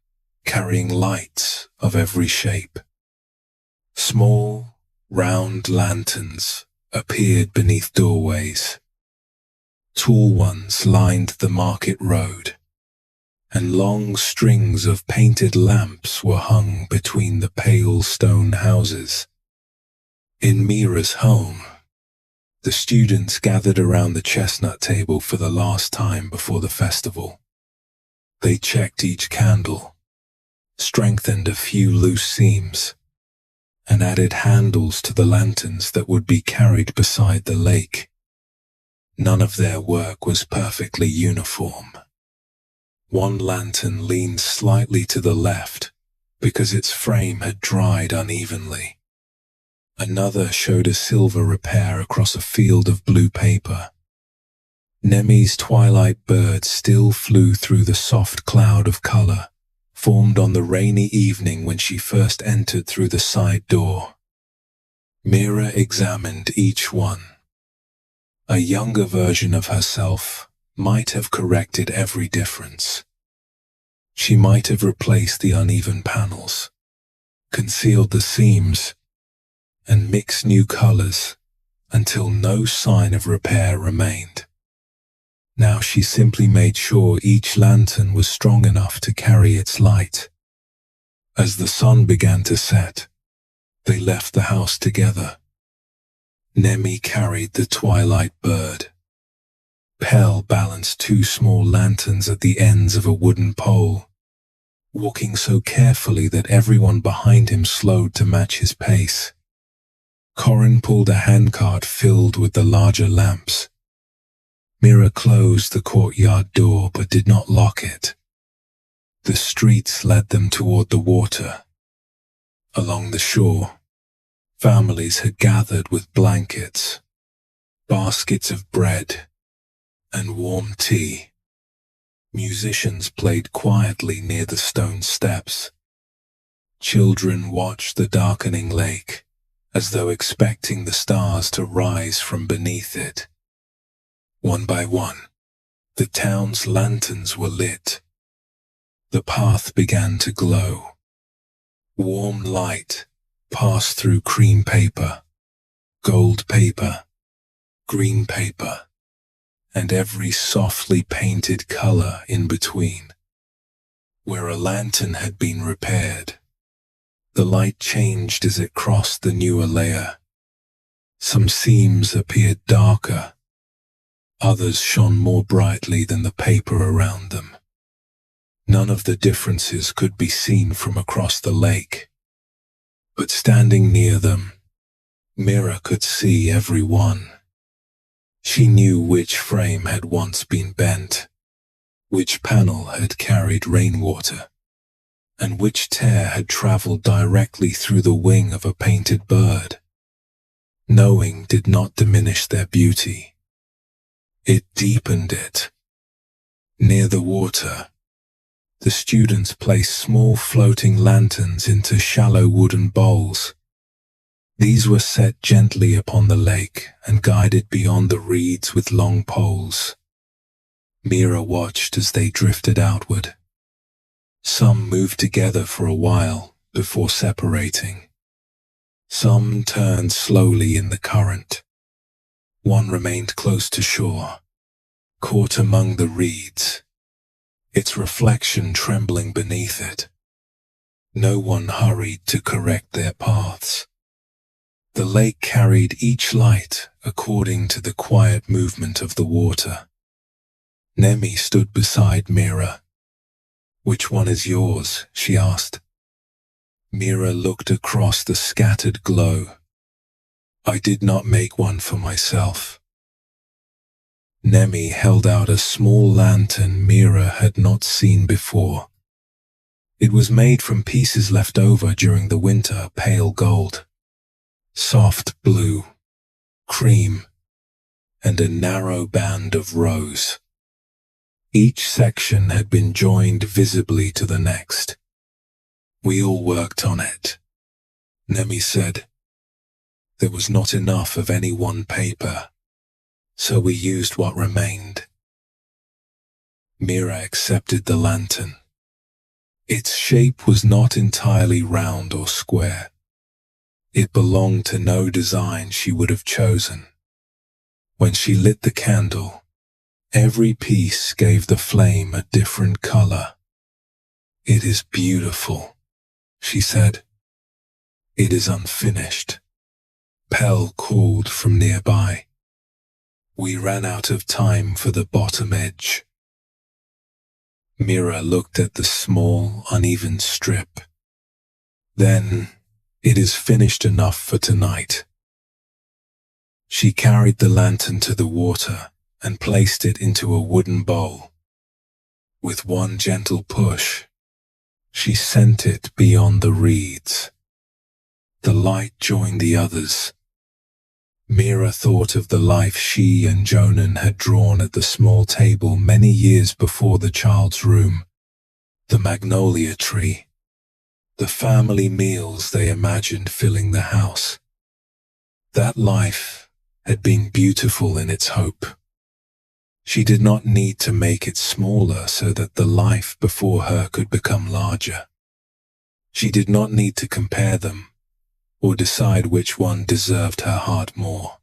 carrying lights of every shape. Small, round lanterns appeared beneath doorways. Tall ones lined the market road, and long strings of painted lamps were hung between the pale stone houses. In Mira's home, the students gathered around the chestnut table for the last time before the festival. They checked each candle, strengthened a few loose seams, and added handles to the lanterns that would be carried beside the lake. None of their work was perfectly uniform. One lantern leaned slightly to the left because its frame had dried unevenly. Another showed a silver repair across a field of blue paper. Nemi's twilight bird still flew through the soft cloud of color, formed on the rainy evening when she first entered through the side door. Mira examined each one. A younger version of herself might have corrected every difference. She might have replaced the uneven panels, concealed the seams, and mixed new colors until no sign of repair remained. Now she simply made sure each lantern was strong enough to carry its light. As the sun began to set, they left the house together. Nemi carried the twilight bird. Pell balanced two small lanterns at the ends of a wooden pole, walking so carefully that everyone behind him slowed to match his pace. Corin pulled a handcart filled with the larger lamps. Mira closed the courtyard door but did not lock it. The streets led them toward the water. Along the shore, families had gathered with blankets, baskets of bread, and warm tea. Musicians played quietly near the stone steps. Children watched the darkening lake, as though expecting the stars to rise from beneath it. One by one, the town's lanterns were lit. The path began to glow. Warm light passed through cream paper, gold paper, green paper, and every softly painted color in between. Where a lantern had been repaired, the light changed as it crossed the newer layer. Some seams appeared darker, others shone more brightly than the paper around them. None of the differences could be seen from across the lake, but standing near them, Mira could see every one. She knew which frame had once been bent, which panel had carried rainwater, and which tear had traveled directly through the wing of a painted bird. Knowing did not diminish their beauty. It deepened it. Near the water, the students placed small floating lanterns into shallow wooden bowls. These were set gently upon the lake and guided beyond the reeds with long poles. Mira watched as they drifted outward. Some moved together for a while before separating. Some turned slowly in the current. One remained close to shore, caught among the reeds, its reflection trembling beneath it. No one hurried to correct their paths. The lake carried each light according to the quiet movement of the water. Nemi stood beside Mira. "Which one is yours?" she asked. Mira looked across the scattered glow. "I did not make one for myself." Nemi held out a small lantern Mira had not seen before. It was made from pieces left over during the winter, pale gold, soft blue, cream, and a narrow band of rose. Each section had been joined visibly to the next. "We all worked on it," Nemi said. "There was not enough of any one paper, so we used what remained." Mira accepted the lantern. Its shape was not entirely round or square. It belonged to no design she would have chosen. When she lit the candle, every piece gave the flame a different color. "It is beautiful," she said. "It is unfinished," Pell called from nearby. "We ran out of time for the bottom edge." Mira looked at the small, uneven strip. "Then, it is finished enough for tonight." She carried the lantern to the water and placed it into a wooden bowl. With one gentle push, she sent it beyond the reeds. the light joined the others. Mira thought of the life she and Jonan had drawn at the small table many years before the child's room, the magnolia tree, the family meals they imagined filling the house. That life had been beautiful in its hope. She did not need to make it smaller so that the life before her could become larger. She did not need to compare them or decide which one deserved her heart more.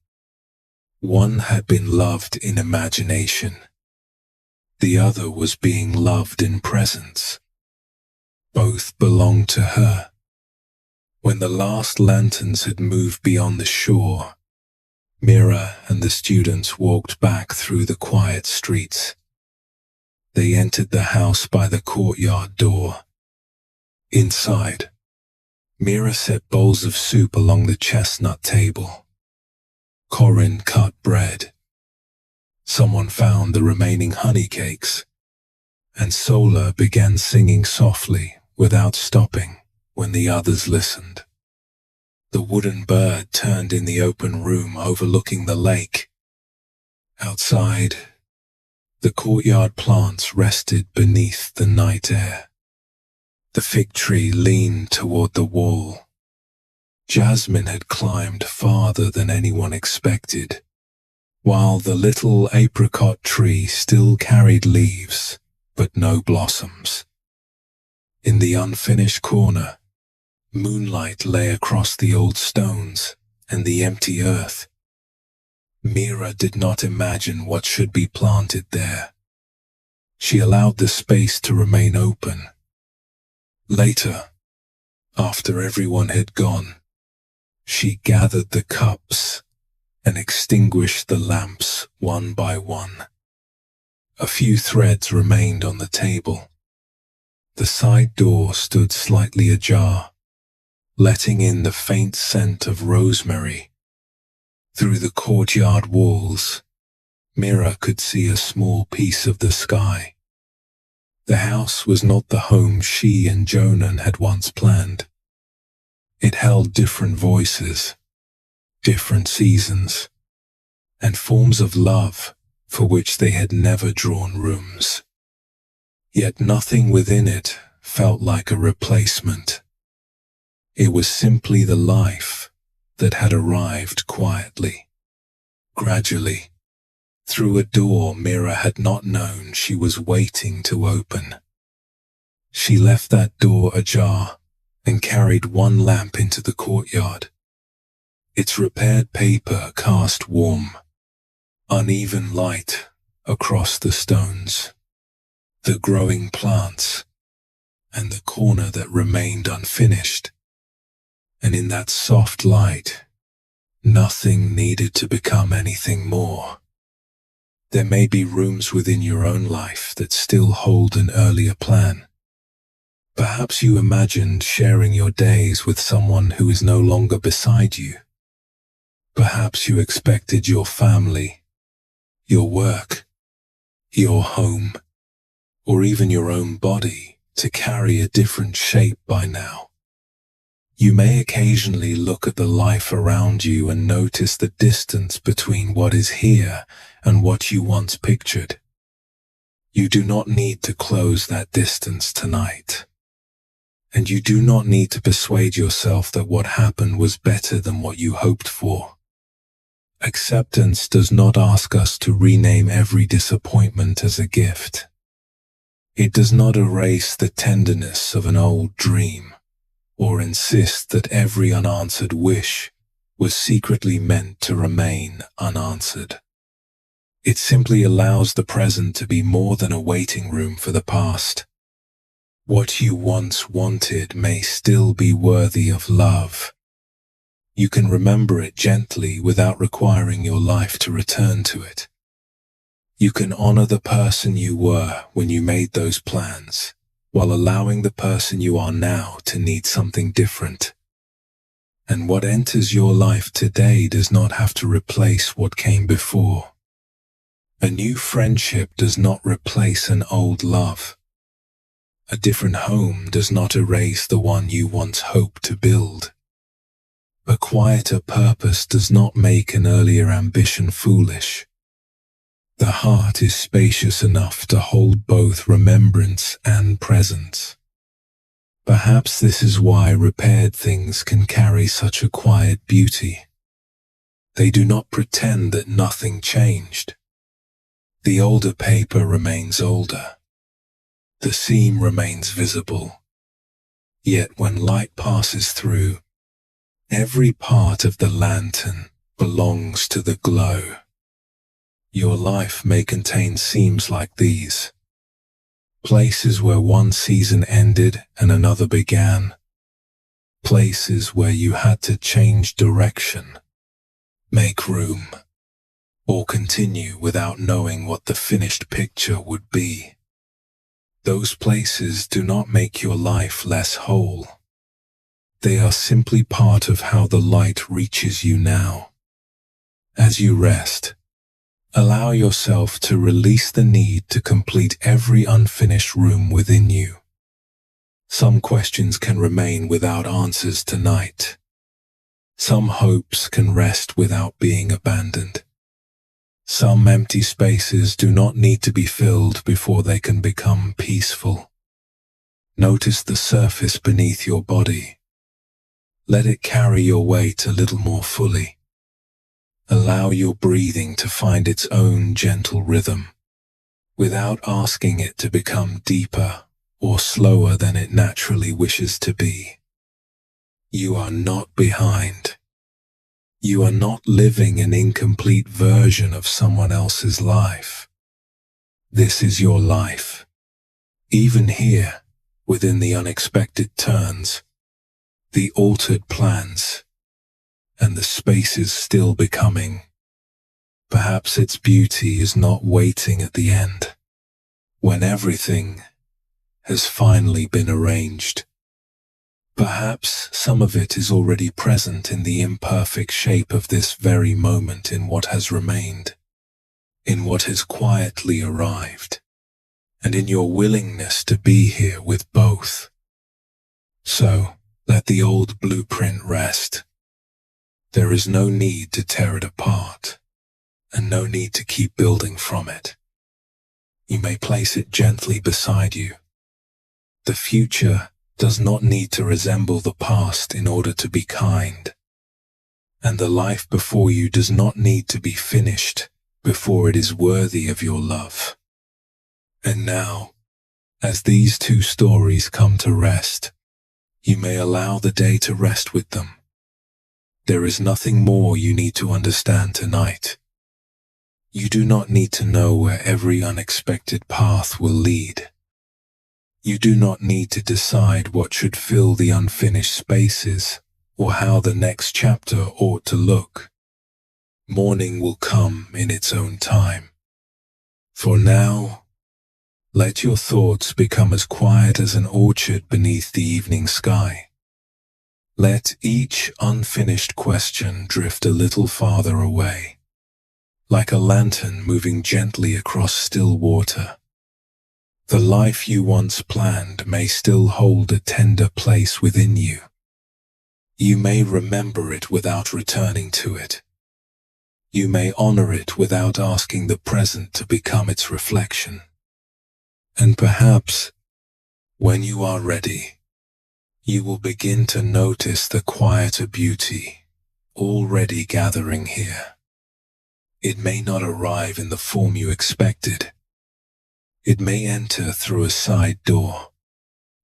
One had been loved in imagination. The other was being loved in presence. Both belonged to her. When the last lanterns had moved beyond the shore, Mira and the students walked back through the quiet streets. They entered the house by the courtyard door. Inside, Mira set bowls of soup along the chestnut table. Corinne cut bread. Someone found the remaining honey cakes, and Sola began singing softly without stopping when the others listened. The wooden bird turned in the open room overlooking the lake. Outside, the courtyard plants rested beneath the night air. The fig tree leaned toward the wall. Jasmine had climbed farther than anyone expected, while the little apricot tree still carried leaves, but no blossoms. In the unfinished corner, moonlight lay across the old stones and the empty earth. Mira did not imagine what should be planted there. She allowed the space to remain open. Later, after everyone had gone, she gathered the cups and extinguished the lamps one by one. A few threads remained on the table. The side door stood slightly ajar, letting in the faint scent of rosemary. Through the courtyard walls, Mira could see a small piece of the sky. The house was not the home she and Jonan had once planned. It held different voices, different seasons, and forms of love for which they had never drawn rooms. Yet nothing within it felt like a replacement. It was simply the life that had arrived quietly, gradually, through a door Mira had not known she was waiting to open. She left that door ajar and carried one lamp into the courtyard. Its repaired paper cast warm, uneven light across the stones, the growing plants, and the corner that remained unfinished. And in that soft light, nothing needed to become anything more. There may be rooms within your own life that still hold an earlier plan. Perhaps you imagined sharing your days with someone who is no longer beside you. Perhaps you expected your family, your work, your home, or even your own body to carry a different shape by now. You may occasionally look at the life around you and notice the distance between what is here and what you once pictured. You do not need to close that distance tonight. And you do not need to persuade yourself that what happened was better than what you hoped for. Acceptance does not ask us to rename every disappointment as a gift. It does not erase the tenderness of an old dream, or insist that every unanswered wish was secretly meant to remain unanswered. It simply allows the present to be more than a waiting room for the past. What you once wanted may still be worthy of love. You can remember it gently without requiring your life to return to it. You can honor the person you were when you made those plans, while allowing the person you are now to need something different. And what enters your life today does not have to replace what came before. A new friendship does not replace an old love. A different home does not erase the one you once hoped to build. A quieter purpose does not make an earlier ambition foolish. The heart is spacious enough to hold both remembrance and presence. Perhaps this is why repaired things can carry such a quiet beauty. They do not pretend that nothing changed. The older paper remains older. The seam remains visible. Yet when light passes through, every part of the lantern belongs to the glow. Your life may contain seams like these, places where one season ended and another began, places where you had to change direction, make room, or continue without knowing what the finished picture would be. Those places do not make your life less whole. They are simply part of how the light reaches you now. As you rest, allow yourself to release the need to complete every unfinished room within you. Some questions can remain without answers tonight. Some hopes can rest without being abandoned. Some empty spaces do not need to be filled before they can become peaceful. Notice the surface beneath your body. Let it carry your weight a little more fully. Allow your breathing to find its own gentle rhythm, without asking it to become deeper or slower than it naturally wishes to be. You are not behind. You are not living an incomplete version of someone else's life. This is your life. Even here, within the unexpected turns, the altered plans, and the spaces still becoming. Perhaps its beauty is not waiting at the end, when everything has finally been arranged. Perhaps some of it is already present in the imperfect shape of this very moment, in what has remained, in what has quietly arrived, and in your willingness to be here with both. So, let the old blueprint rest. There is no need to tear it apart, and no need to keep building from it. You may place it gently beside you. The future does not need to resemble the past in order to be kind, and the life before you does not need to be finished before it is worthy of your love. And now, as these two stories come to rest, you may allow the day to rest with them. There is nothing more you need to understand tonight. You do not need to know where every unexpected path will lead. You do not need to decide what should fill the unfinished spaces or how the next chapter ought to look. Morning will come in its own time. For now, let your thoughts become as quiet as an orchard beneath the evening sky. Let each unfinished question drift a little farther away, like a lantern moving gently across still water. The life you once planned may still hold a tender place within you. You may remember it without returning to it. You may honor it without asking the present to become its reflection. And perhaps, when you are ready, you will begin to notice the quieter beauty already gathering here. It may not arrive in the form you expected. It may enter through a side door,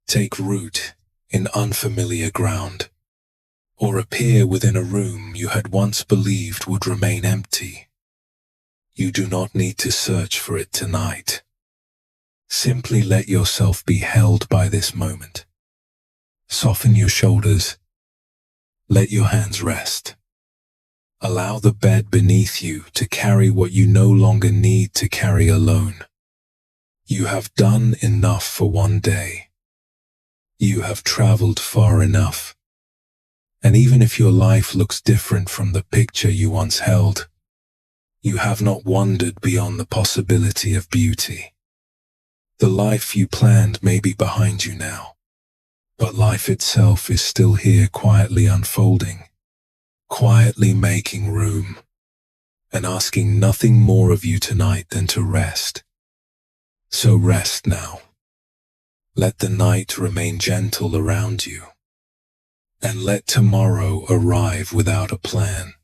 take root in unfamiliar ground, or appear within a room you had once believed would remain empty. You do not need to search for it tonight. Simply let yourself be held by this moment. Soften your shoulders. Let your hands rest. Allow the bed beneath you to carry what you no longer need to carry alone. You have done enough for one day. You have traveled far enough. And even if your life looks different from the picture you once held, you have not wandered beyond the possibility of beauty. The life you planned may be behind you now, but life itself is still here quietly unfolding. quietly making room, and asking nothing more of you tonight than to rest. So rest now. Let the night remain gentle around you, and let tomorrow arrive without a plan.